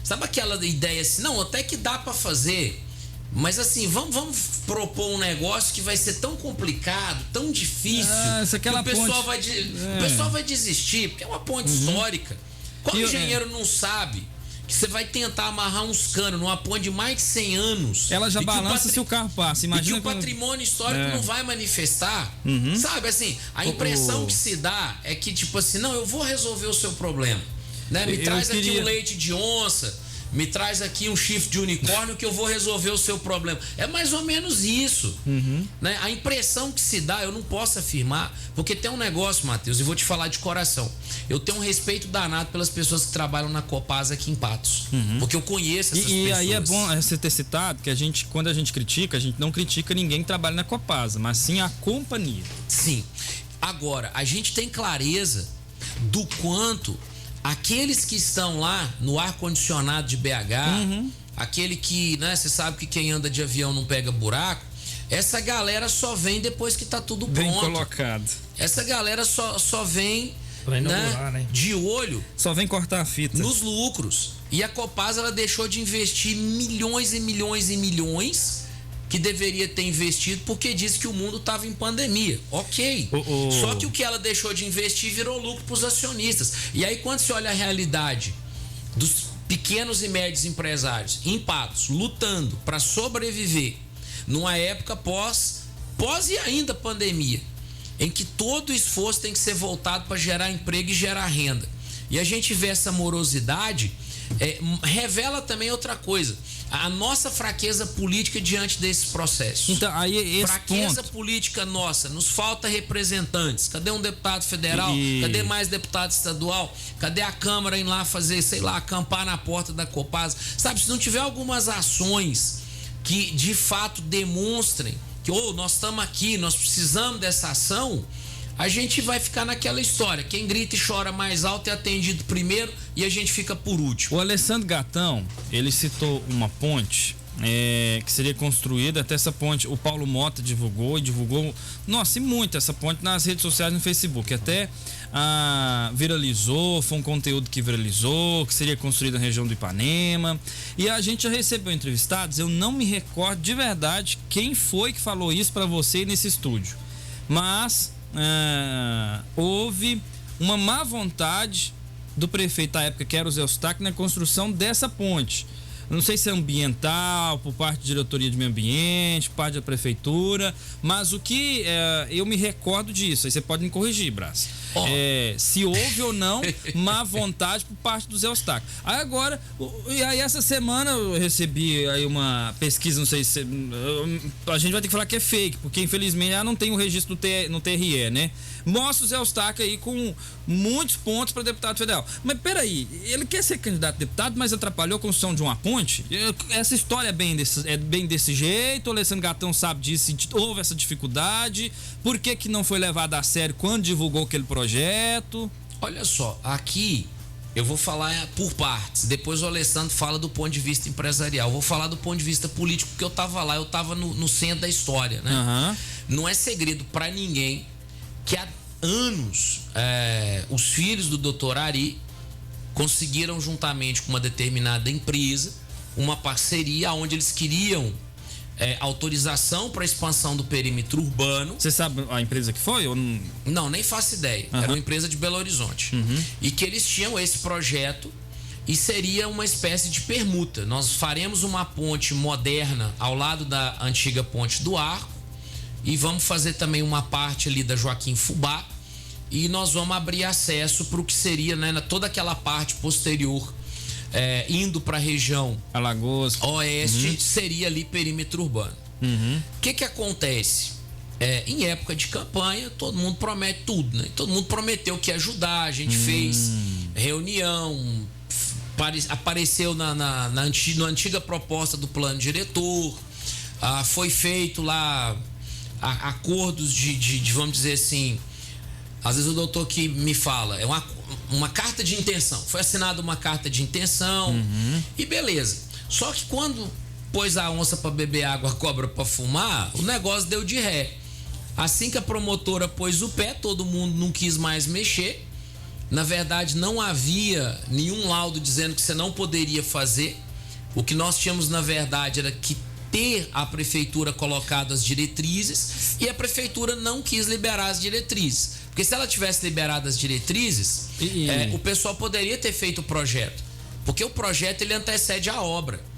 sabe aquela ideia assim, não, até que dá para fazer, mas assim, vamos propor um negócio que vai ser tão complicado, tão difícil, que o pessoal vai desistir, porque é uma ponte histórica. Qual engenheiro não sabe que você vai tentar amarrar uns canos numa ponte de mais de 100 anos?
Ela já balança se o carro passa. Imagina
e que o patrimônio histórico não vai manifestar. Sabe, assim, a impressão que se dá é que, tipo assim, não, eu vou resolver o seu problema, né? Me traz aqui um leite de onça, me traz aqui um chifre de unicórnio que eu vou resolver o seu problema. É mais ou menos isso, né? A impressão que se dá, eu não posso afirmar, porque tem um negócio, Matheus, e vou te falar de coração. Eu tenho um respeito danado pelas pessoas que trabalham na Copasa aqui em Patos, porque eu conheço essas pessoas.
E aí é bom você ter citado que quando a gente critica, a gente não critica ninguém que trabalha na Copasa, mas sim a companhia.
Sim. Agora, a gente tem clareza do quanto aqueles que estão lá no ar-condicionado de BH, aquele que, né, você sabe que quem anda de avião não pega buraco, essa galera só vem depois que tá tudo pronto.
Bem colocado.
Essa galera só vem, né, de olho.
Só vem cortar a fita.
Nos lucros. E a Copasa, ela deixou de investir milhões e milhões e milhões que deveria ter investido porque disse que o mundo estava em pandemia. Ok. Só que o que ela deixou de investir virou lucro para os acionistas. E aí, quando você olha a realidade dos pequenos e médios empresários em Patos, lutando para sobreviver numa época pós e ainda pandemia, em que todo o esforço tem que ser voltado para gerar emprego e gerar renda. E a gente vê essa morosidade, revela também outra coisa, a nossa fraqueza política diante desses processos.
Então, aí esse
fraqueza
ponto...
política nossa, nos falta representantes. Cadê um deputado federal? Cadê mais deputado estadual? Cadê a Câmara ir lá fazer, acampar na porta da Copasa? Sabe, se não tiver algumas ações que de fato demonstrem que nós estamos aqui, nós precisamos dessa ação, a gente vai ficar naquela história. Quem grita e chora mais alto é atendido primeiro e a gente fica por último.
O Alessandro Gatão, ele citou uma ponte que seria construída, até essa ponte o Paulo Mota divulgou, nossa, e muito essa ponte nas redes sociais, no Facebook, até viralizou, foi um conteúdo que viralizou, que seria construído na região do Ipanema, e a gente já recebeu entrevistados, eu não me recordo de verdade quem foi que falou isso para você nesse estúdio, mas houve uma má vontade do prefeito da época, que era o Zé Eustáquio, na construção dessa ponte. Não sei se é ambiental, por parte da diretoria de meio ambiente, por parte da prefeitura, mas o que eu me recordo disso, aí você pode me corrigir, Brás. Se houve ou não má vontade por parte do Zé Eustáquio. Aí agora, essa semana eu recebi aí uma pesquisa, não sei se a gente vai ter que falar que é fake, porque infelizmente não tem o registro no TRE, né? Mostra o Zé Eustáquio aí com muitos pontos para deputado federal. Mas peraí, ele quer ser candidato a deputado, mas atrapalhou a construção de uma ponte? Essa história é bem desse jeito, o Alessandro Gatão sabe disso, houve essa dificuldade, por que não foi levado a sério quando divulgou aquele projeto?
Olha só, aqui eu vou falar por partes, depois o Alessandro fala do ponto de vista empresarial, eu vou falar do ponto de vista político, porque eu tava lá, eu tava no centro da história, né?
Uhum.
Não é segredo para ninguém que há anos os filhos do Dr. Ari conseguiram, juntamente com uma determinada empresa, uma parceria onde eles queriam autorização para expansão do perímetro urbano.
Você sabe a empresa que foi? Ou não?
Não, nem faço ideia.
Uhum.
Era uma empresa de Belo Horizonte.
Uhum.
E que eles tinham esse projeto e seria uma espécie de permuta. Nós faremos uma ponte moderna ao lado da antiga ponte do Arco e vamos fazer também uma parte ali da Joaquim Fubá e nós vamos abrir acesso para o que seria, né, toda aquela parte posterior, indo para a região
Alagoas
oeste, seria ali perímetro urbano. O que acontece? Em época de campanha, todo mundo promete tudo, né? Todo mundo prometeu que ia ajudar, a gente fez reunião, apareceu na antiga proposta do plano diretor, foi feito lá acordos de vamos dizer assim, às vezes o doutor que me fala, é uma carta de intenção, foi assinada uma carta de intenção e beleza. Só que quando pôs a onça para beber água, a cobra para fumar, o negócio deu de ré. Assim que a promotora pôs o pé, todo mundo não quis mais mexer. Na verdade, não havia nenhum laudo dizendo que você não poderia fazer. O que nós tínhamos, na verdade, era que ter a prefeitura colocado as diretrizes e a prefeitura não quis liberar as diretrizes. Porque se ela tivesse liberado as diretrizes, o pessoal poderia ter feito o projeto. Porque o projeto ele antecede a obra.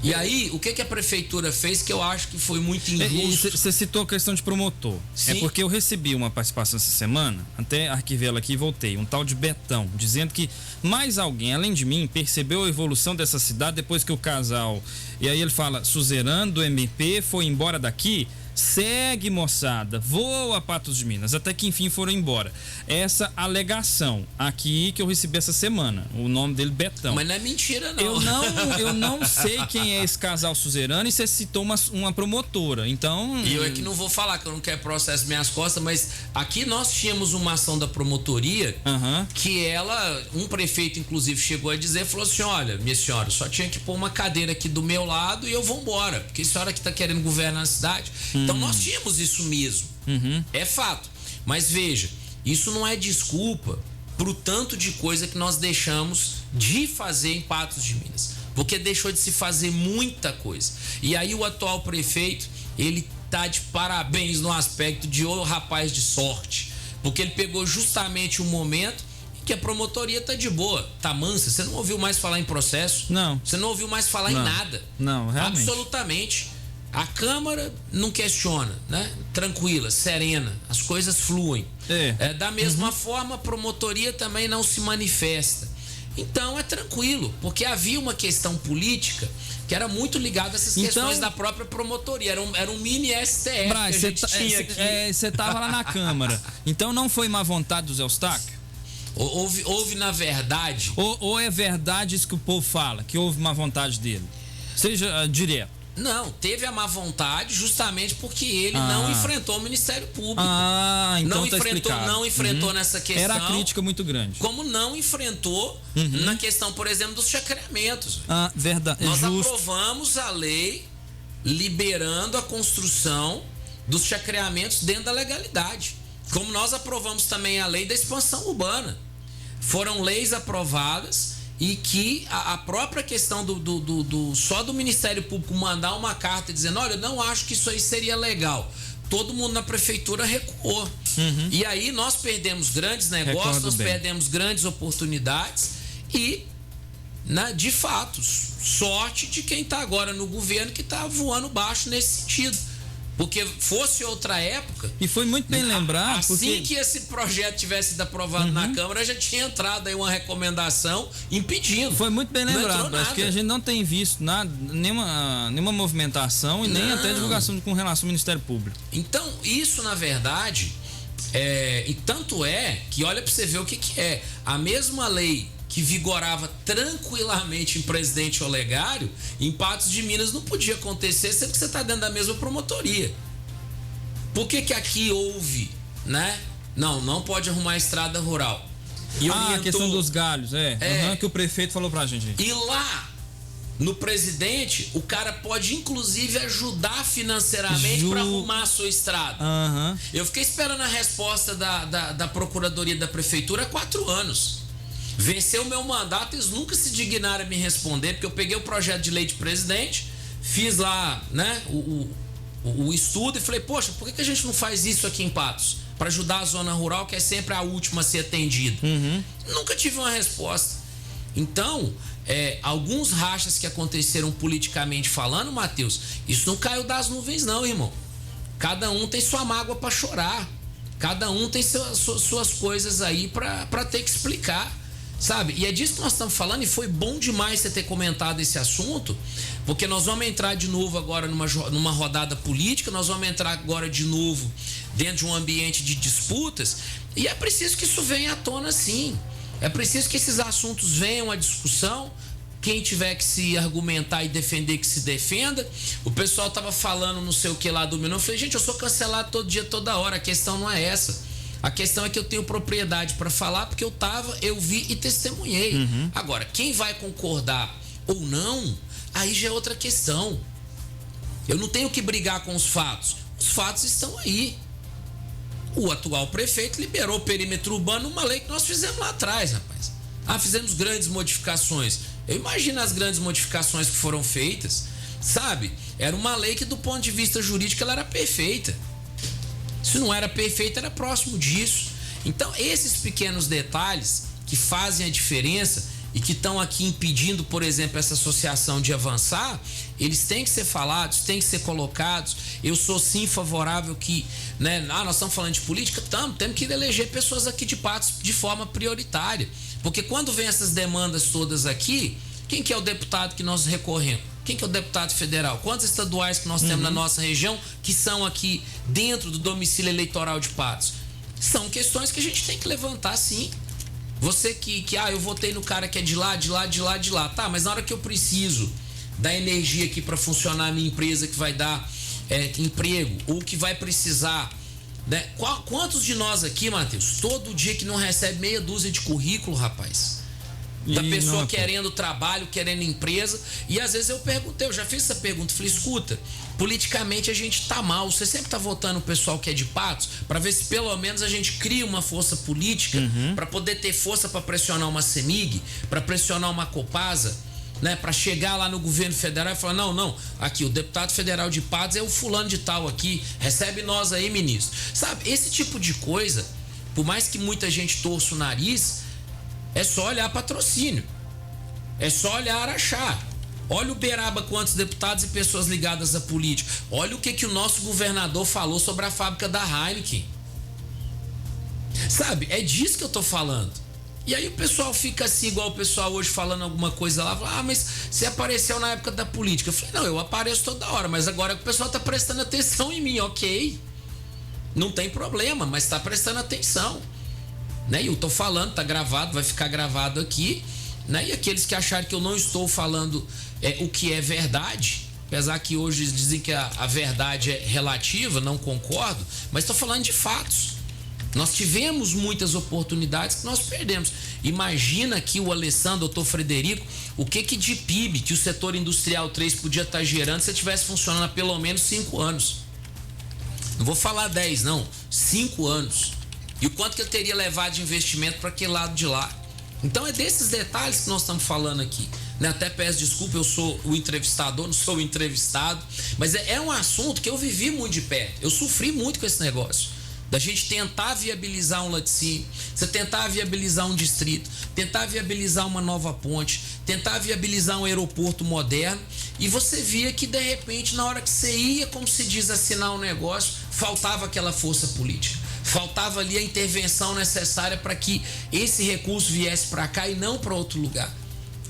E aí, o que a prefeitura fez que eu acho que foi muito injusto?
Você citou a questão de promotor.
Sim.
É porque eu recebi uma participação essa semana, até arquivei ela aqui e voltei, um tal de Betão, dizendo que mais alguém, além de mim, percebeu a evolução dessa cidade depois que o casal... E aí ele fala, suzerano do MP foi embora daqui... Segue, moçada, voa Patos de Minas, até que enfim foram embora. Essa alegação aqui que eu recebi essa semana, o nome dele Betão.
Mas não é mentira, não.
Eu não sei quem é esse casal suzerano e você citou uma promotora, então...
E eu é que não vou falar, que eu não quero processo minhas costas, mas aqui nós tínhamos uma ação da promotoria que um prefeito inclusive chegou a dizer, falou assim, olha, minha senhora, só tinha que pôr uma cadeira aqui do meu lado e eu vou embora, porque a senhora que tá querendo governar a cidade... Então nós tínhamos isso mesmo, é fato. Mas veja, isso não é desculpa pro tanto de coisa que nós deixamos de fazer em Patos de Minas. Porque deixou de se fazer muita coisa. E aí o atual prefeito, ele tá de parabéns no aspecto de rapaz de sorte. Porque ele pegou justamente um momento que a promotoria tá de boa, tá mansa. Você não ouviu mais falar em processo?
Não.
Você não ouviu mais falar em nada?
Não, realmente.
Absolutamente. A Câmara não questiona, né? Tranquila, serena, as coisas fluem. Da mesma forma, a promotoria também não se manifesta. Então é tranquilo, porque havia uma questão política que era muito ligada a essas questões da própria promotoria. Era um mini STF
Braz,
que a gente tinha aqui.
Você estava lá na Câmara. Então não foi má vontade do Zé Eustáquio?
Houve na verdade.
Ou é verdade isso que o povo fala, que houve má vontade dele? Seja direto.
Não, teve a má vontade justamente porque ele não enfrentou o Ministério Público.
Então
não enfrentou nessa questão.
Era a crítica muito grande.
Como não enfrentou na questão, por exemplo, dos chacreamentos.
Verdade.
Nós aprovamos a lei liberando a construção dos chacreamentos dentro da legalidade. Como nós aprovamos também a lei da expansão urbana. Foram leis aprovadas e que a própria questão só do Ministério Público mandar uma carta dizendo, olha, eu não acho que isso aí seria legal. Todo mundo na prefeitura recuou. E aí nós perdemos grandes negócios, nós perdemos grandes oportunidades e, de fato, sorte de quem está agora no governo que está voando baixo nesse sentido. Porque fosse outra época...
E foi muito bem lembrado...
Assim que esse projeto tivesse sido aprovado na Câmara, já tinha entrado aí uma recomendação impedindo.
Foi muito bem lembrado, porque a gente não tem visto nada, nenhuma movimentação e nem até divulgação com relação ao Ministério Público.
Então, isso na verdade... e tanto é que, olha para você ver o que é. A mesma lei que vigorava tranquilamente em Presidente Olegário, em Patos de Minas não podia acontecer, sendo que você está dentro da mesma promotoria. Por que aqui houve, né? Não pode arrumar estrada rural.
E a questão dos galhos, que o prefeito falou pra gente.
E lá, no Presidente, o cara pode inclusive ajudar financeiramente para arrumar a sua estrada. Eu fiquei esperando a resposta da Procuradoria da Prefeitura há 4 anos. Venceu o meu mandato, eles nunca se dignaram a me responder, porque eu peguei o projeto de lei de Presidente, fiz lá, né, o estudo e falei, poxa, por que a gente não faz isso aqui em Patos? Para ajudar a zona rural, que é sempre a última a ser atendida. Nunca tive uma resposta. Então, alguns rachas que aconteceram politicamente falando, Matheus, isso não caiu das nuvens não, irmão. Cada um tem sua mágoa para chorar. Cada um tem suas coisas aí para ter que explicar. Sabe? E é disso que nós estamos falando, e foi bom demais você ter comentado esse assunto, porque nós vamos entrar de novo agora numa rodada política, nós vamos entrar agora de novo dentro de um ambiente de disputas, e é preciso que isso venha à tona sim. É preciso que esses assuntos venham à discussão, quem tiver que se argumentar e defender, que se defenda. O pessoal estava falando não sei o que lá do meu nome, eu falei, gente, eu sou cancelado todo dia, toda hora, a questão não é essa. A questão é que eu tenho propriedade para falar porque eu vi e testemunhei. Agora, quem vai concordar ou não, aí já é outra questão. Eu não tenho que brigar com os fatos. Os fatos estão aí. O atual prefeito liberou o perímetro urbano numa lei que nós fizemos lá atrás, rapaz. Fizemos grandes modificações. Eu imagino as grandes modificações que foram feitas, sabe? Era uma lei que do ponto de vista jurídico ela era perfeita. Se não era perfeito, era próximo disso. Então, esses pequenos detalhes que fazem a diferença e que estão aqui impedindo, por exemplo, essa associação de avançar, eles têm que ser falados, têm que ser colocados. Eu sou sim favorável que, né, nós estamos falando de política, temos que eleger pessoas aqui de Patos de forma prioritária. Porque quando vem essas demandas todas aqui, quem que é o deputado que nós recorremos? Quem que é o deputado federal? Quantos estaduais que nós temos na nossa região que são aqui dentro do domicílio eleitoral de Patos? São questões que a gente tem que levantar, sim. Você que eu votei no cara que é de lá. Tá, mas na hora que eu preciso da energia aqui para funcionar a minha empresa que vai dar emprego, ou que vai precisar, né? Quantos de nós aqui, Matheus, todo dia que não recebe meia dúzia de currículo, rapaz? Da pessoa querendo trabalho, querendo empresa. E às vezes eu já fiz essa pergunta, falei, escuta, politicamente a gente tá mal, você sempre tá votando o pessoal que é de Patos, para ver se pelo menos a gente cria uma força política, para poder ter força para pressionar uma CEMIG, para pressionar uma Copasa, né, para chegar lá no governo federal e falar, não, aqui o deputado federal de Patos é o fulano de tal aqui, recebe nós aí, ministro. Sabe, esse tipo de coisa, por mais que muita gente torça o nariz, É só olhar patrocínio. É só olhar Araxá. Olha o Beraba, quantos deputados e pessoas ligadas à política. Olha o que o nosso governador falou sobre a fábrica da Heineken. Sabe, é disso que eu tô falando. E aí o pessoal fica assim, igual o pessoal hoje falando alguma coisa lá, fala, mas você apareceu na época da política. Eu falei, não, eu apareço toda hora, mas agora o pessoal tá prestando atenção em mim, ok. Não tem problema, mas tá prestando atenção. Né? E eu tô falando, tá gravado, vai ficar gravado aqui. Né? E aqueles que acharem que eu não estou falando o que é verdade, apesar que hoje dizem que a verdade é relativa, não concordo, mas estou falando de fatos. Nós tivemos muitas oportunidades que nós perdemos. Imagina que o Alessandro, doutor Frederico, o que de PIB que o setor industrial 3 podia estar gerando se tivesse funcionando há pelo menos 5 anos. Não vou falar 10, não. 5 anos. E o quanto que ele teria levado de investimento para aquele lado de lá. Então é desses detalhes que nós estamos falando aqui. Né? Até peço desculpa, eu sou o entrevistador, não sou o entrevistado. Mas é um assunto que eu vivi muito de perto. Eu sofri muito com esse negócio. Da gente tentar viabilizar um laticínio, você tentar viabilizar um distrito, tentar viabilizar uma nova ponte, tentar viabilizar um aeroporto moderno, e você via que de repente na hora que você ia, como se diz, assinar um negócio, faltava aquela força política, faltava ali a intervenção necessária para que esse recurso viesse para cá e não para outro lugar.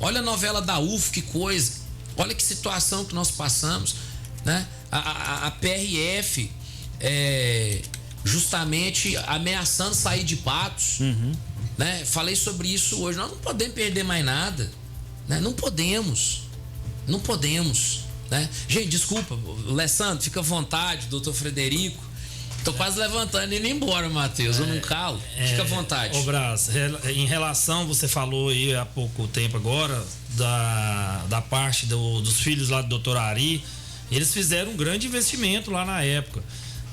Olha a novela da UF, que coisa, olha que situação que nós passamos, né? A PRF justamente ameaçando sair de Patos, né? Falei sobre isso hoje. Nós não podemos perder mais nada, né? Não podemos, né? Gente, desculpa, Alessandro, fica à vontade, doutor Frederico. Tô quase levantando e indo embora, Matheus. Eu não calo. Fica à vontade.
Ô Brás, em relação, você falou aí há pouco tempo agora da parte dos filhos lá do doutor Ari. Eles fizeram um grande investimento lá na época.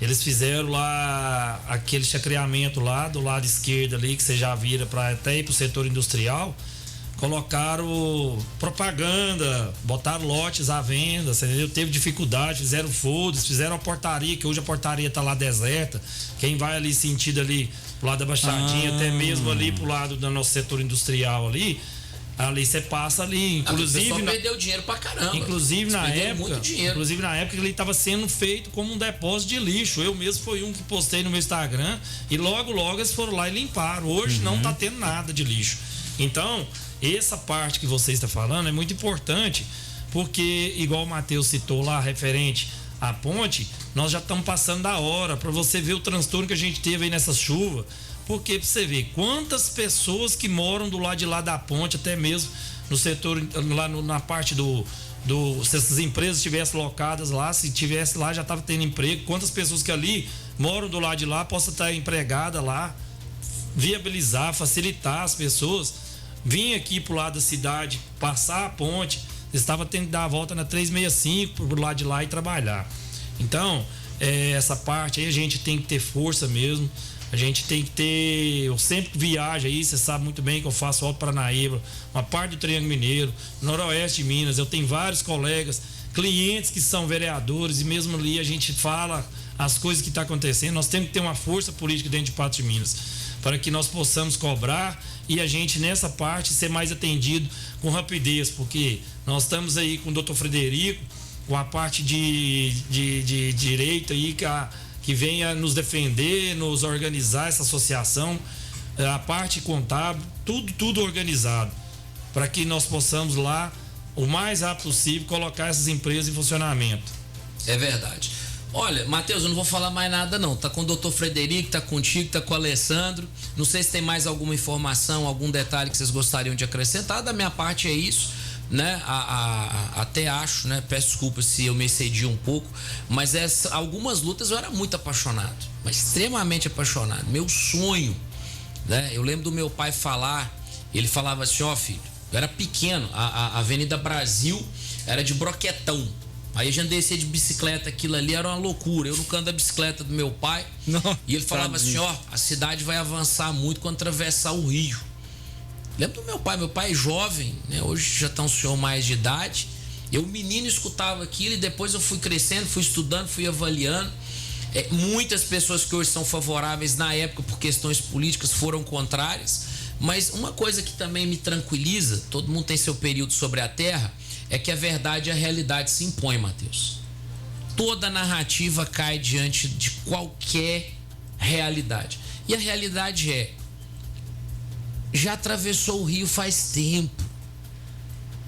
Eles fizeram lá aquele chacreamento lá do lado esquerdo ali, que você já vira para até ir pro setor industrial. Colocaram propaganda, botaram lotes à venda, entendeu? Teve dificuldade, fizeram folders, fizeram a portaria, que hoje a portaria tá lá deserta. Quem vai ali sentido ali pro lado da Baixadinha, até mesmo ali pro lado do nosso setor industrial ali você passa ali, inclusive. O pessoal
perdeu dinheiro pra caramba.
Inclusive na época ele estava sendo feito como um depósito de lixo. Eu mesmo foi um que postei no meu Instagram e logo eles foram lá e limparam. Hoje não tá tendo nada de lixo. Então, essa parte que você está falando é muito importante, porque igual o Matheus citou lá referente à ponte, nós já estamos passando da hora para você ver o transtorno que a gente teve aí nessa chuva. Porque pra você ver quantas pessoas que moram do lado de lá da ponte, até mesmo no setor, lá na parte se essas empresas estivessem locadas lá, se tivesse lá já estava tendo emprego, quantas pessoas que ali moram do lado de lá possam estar empregadas lá, viabilizar, facilitar as pessoas, vir aqui pro lado da cidade, passar a ponte, estava tendo que dar a volta na 365 pro lado de lá e trabalhar. Então, essa parte aí a gente tem que ter força mesmo. A gente tem que ter. Eu sempre viajo aí, você sabe muito bem que eu faço Alto Paranaíba, uma parte do Triângulo Mineiro, Noroeste de Minas. Eu tenho vários colegas, clientes que são vereadores, e mesmo ali a gente fala as coisas que estão acontecendo. Nós temos que ter uma força política dentro de Patos de Minas para que nós possamos cobrar e a gente nessa parte ser mais atendido com rapidez, porque nós estamos aí com o doutor Frederico, com a parte de direito aí, que venha nos defender, nos organizar essa associação, a parte contábil, tudo organizado, para que nós possamos lá, o mais rápido possível, colocar essas empresas em funcionamento.
É verdade. Olha, Matheus, eu não vou falar mais nada não, tá com o doutor Frederico, tá contigo, tá com o Alessandro, não sei se tem mais alguma informação, algum detalhe que vocês gostariam de acrescentar. Da minha parte é isso, né? Até acho, né? Peço desculpa se eu me excedi um pouco, mas algumas lutas eu era muito apaixonado, mas extremamente apaixonado. Meu sonho, né? Eu lembro do meu pai falar, ele falava assim, filho, eu era pequeno, a Avenida Brasil era de broquetão. Aí a gente descia de bicicleta, aquilo ali era uma loucura. Eu no canto da bicicleta do meu pai, e ele falava assim, a cidade vai avançar muito quando atravessar o rio. Lembro do meu pai é jovem, né? Hoje já está um senhor mais de idade. Eu, menino, escutava aquilo e depois eu fui crescendo, fui estudando, fui avaliando. Muitas pessoas que hoje são favoráveis na época por questões políticas foram contrárias, Mas uma coisa que também me tranquiliza, todo mundo tem seu período sobre a terra, é que a verdade e a realidade se impõem, Matheus. Toda narrativa cai diante de qualquer realidade. E a realidade já atravessou o rio faz tempo.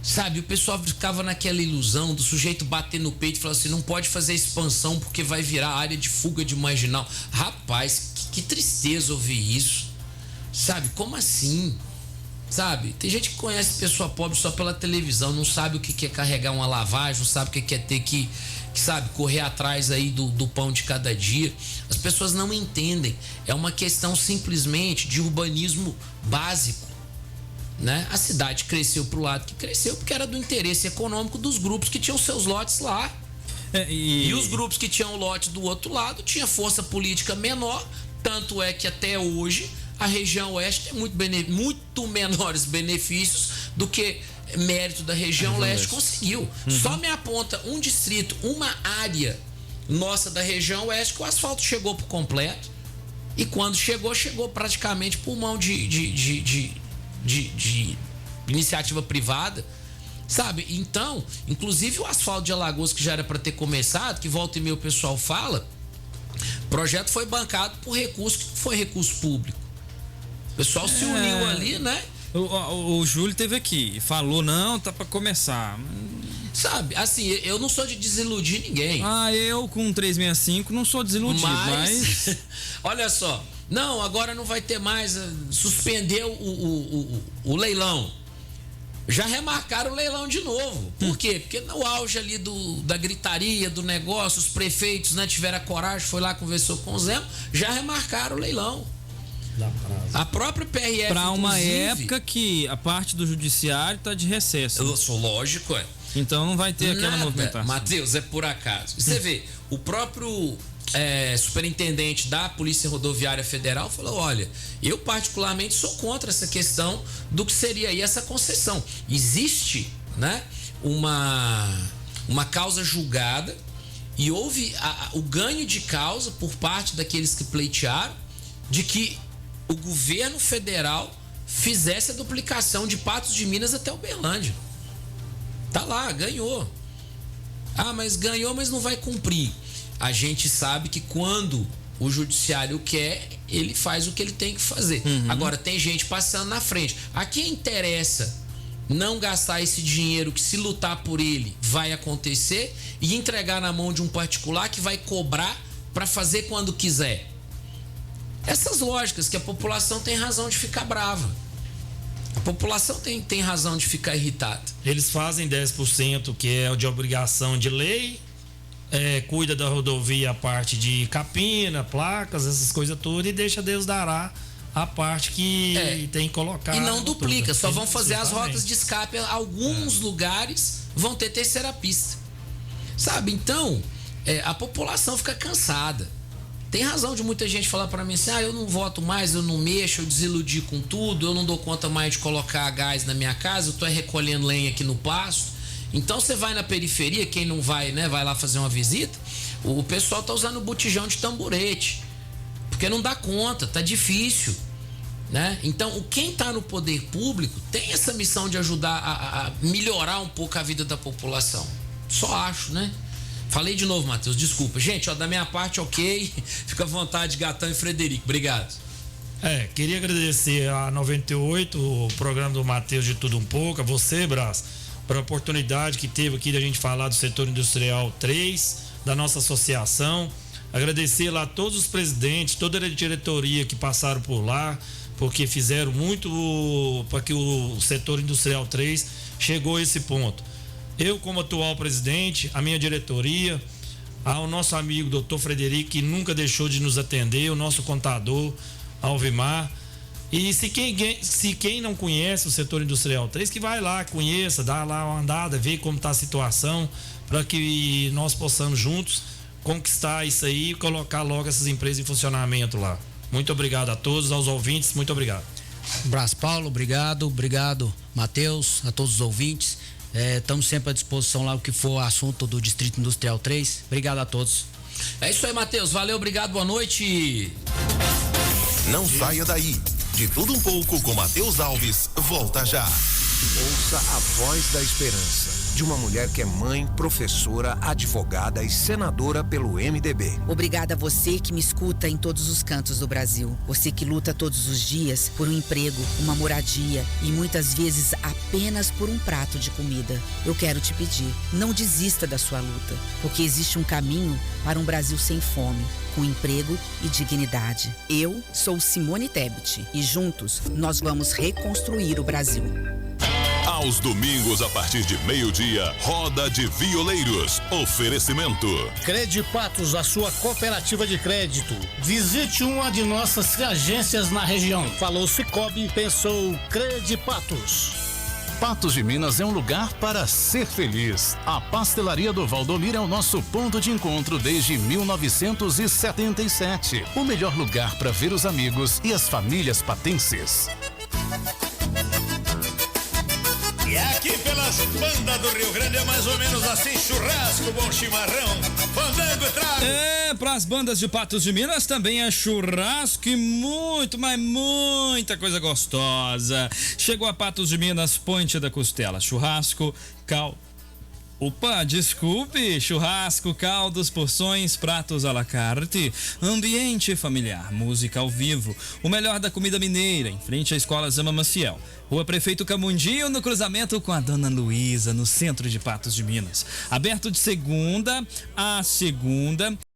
Sabe, o pessoal ficava naquela ilusão do sujeito bater no peito e falar assim, não pode fazer expansão porque vai virar área de fuga de marginal. Rapaz, que tristeza ouvir isso. Sabe, como assim? Sabe, tem gente que conhece pessoa pobre só pela televisão, não sabe o que é carregar uma lavagem, não sabe o que é ter que sabe, correr atrás aí do pão de cada dia. As pessoas não entendem. É uma questão simplesmente de urbanismo básico, né? A cidade cresceu pro lado que cresceu porque era do interesse econômico dos grupos que tinham seus lotes lá. E os grupos que tinham o lote do outro lado tinham força política menor, tanto é que até hoje a região oeste tem muito menores benefícios do que mérito da região leste conseguiu. Só me aponta um distrito, uma área nossa da região oeste que o asfalto chegou por completo. E quando chegou praticamente por mão de iniciativa privada, sabe? Então, inclusive o asfalto de Alagoas, que já era para ter começado, que volta e meia o pessoal fala, o projeto foi bancado por recurso que não foi recurso público. O pessoal se uniu ali, né?
O Júlio teve aqui, falou, não, tá para começar.
Sabe, assim, eu não sou de desiludir ninguém.
Eu com 365 não sou desiludido, mas...
Olha só, não, agora não vai ter mais, suspendeu o leilão. Já remarcaram o leilão de novo. Por quê? Porque no auge ali da gritaria, do negócio, os prefeitos, né, tiveram a coragem, foi lá, conversou com o Zé, já remarcaram o leilão. A própria PRF,
para uma época que a parte do judiciário está de recesso.
Lógico,
Então não vai ter aquela movimentação.
Matheus, é por acaso. Você vê, o próprio superintendente da Polícia Rodoviária Federal falou, olha, eu particularmente sou contra essa questão do que seria aí essa concessão. Existe, né, uma causa julgada e houve o ganho de causa por parte daqueles que pleitearam de que o governo federal fizesse a duplicação de Patos de Minas até Uberlândia. Tá lá, ganhou. Mas ganhou, mas não vai cumprir. A gente sabe que quando o judiciário quer, ele faz o que ele tem que fazer. Agora, tem gente passando na frente. A quem interessa não gastar esse dinheiro que, se lutar por ele, vai acontecer e entregar na mão de um particular que vai cobrar para fazer quando quiser. Essas lógicas que a população tem razão de ficar brava. A população tem razão de ficar irritada.
Eles fazem 10% que é de obrigação de lei, cuida da rodovia a parte de capina, placas, essas coisas todas, e deixa Deus dará a parte que tem que colocar.
E não duplica, só vão fazer as rotas de escape. Alguns lugares vão ter terceira pista. Sabe? Então, a população fica cansada. Tem razão de muita gente falar para mim assim, eu não voto mais, eu não mexo, eu desiludi com tudo, eu não dou conta mais de colocar gás na minha casa, eu tô recolhendo lenha aqui no pasto. Então você vai na periferia, quem não vai, né, vai lá fazer uma visita, o pessoal tá usando botijão de tamborete, porque não dá conta, tá difícil, né? Então, quem tá no poder público tem essa missão de ajudar a melhorar um pouco a vida da população. Só acho, né? Falei de novo, Matheus, desculpa. Gente, da minha parte, ok. Fica à vontade, Gatão e Frederico. Obrigado.
Queria agradecer a 98, o programa do Matheus de Tudo Um Pouco, a você, Brás, pela oportunidade que teve aqui da gente falar do setor industrial 3, da nossa associação. Agradecer lá a todos os presidentes, toda a diretoria que passaram por lá, porque fizeram muito para que o setor industrial 3 chegou a esse ponto. Eu, como atual presidente, a minha diretoria, ao nosso amigo Dr. Frederico, que nunca deixou de nos atender, o nosso contador, Alvimar. E se quem não conhece o setor industrial 3, que vai lá, conheça, dá lá uma andada, vê como está a situação, para que nós possamos juntos conquistar isso aí e colocar logo essas empresas em funcionamento lá. Muito obrigado a todos, aos ouvintes, muito obrigado.
Brás Paulo, obrigado, Matheus, a todos os ouvintes. Estamos sempre à disposição lá o que for assunto do Distrito Industrial 3. Obrigado a todos.
É isso aí, Matheus. Valeu, obrigado, boa noite.
Não saia daí. De Tudo Um Pouco com Matheus Alves, volta já.
Ouça a voz da esperança de uma mulher que é mãe, professora, advogada e senadora pelo MDB.
Obrigada a você que me escuta em todos os cantos do Brasil. Você que luta todos os dias por um emprego, uma moradia e muitas vezes apenas por um prato de comida. Eu quero te pedir, não desista da sua luta, porque existe um caminho para um Brasil sem fome, com emprego e dignidade. Eu sou Simone Tebet e juntos nós vamos reconstruir o Brasil.
Aos domingos, a partir de meio-dia, Roda de Violeiros. Oferecimento.
Credipatos, a sua cooperativa de crédito. Visite uma de nossas agências na região. Falou Cicobi, pensou Credipatos.
Patos de Minas é um lugar para ser feliz. A Pastelaria do Valdomiro é o nosso ponto de encontro desde 1977. O melhor lugar para ver os amigos e as famílias patenses.
E aqui pelas bandas do Rio Grande é mais ou menos assim: churrasco, bom chimarrão, fandango e trago.
Pras bandas de Patos de Minas também é churrasco e muito, mas muita coisa gostosa. Chegou a Patos de Minas, Ponte da Costela, churrasco, churrasco, caldos, porções, pratos à la carte, ambiente familiar, música ao vivo, o melhor da comida mineira, em frente à Escola Zama Maciel. Rua Prefeito Camundinho, no cruzamento com a Dona Luísa, no centro de Patos de Minas. Aberto de segunda a segunda.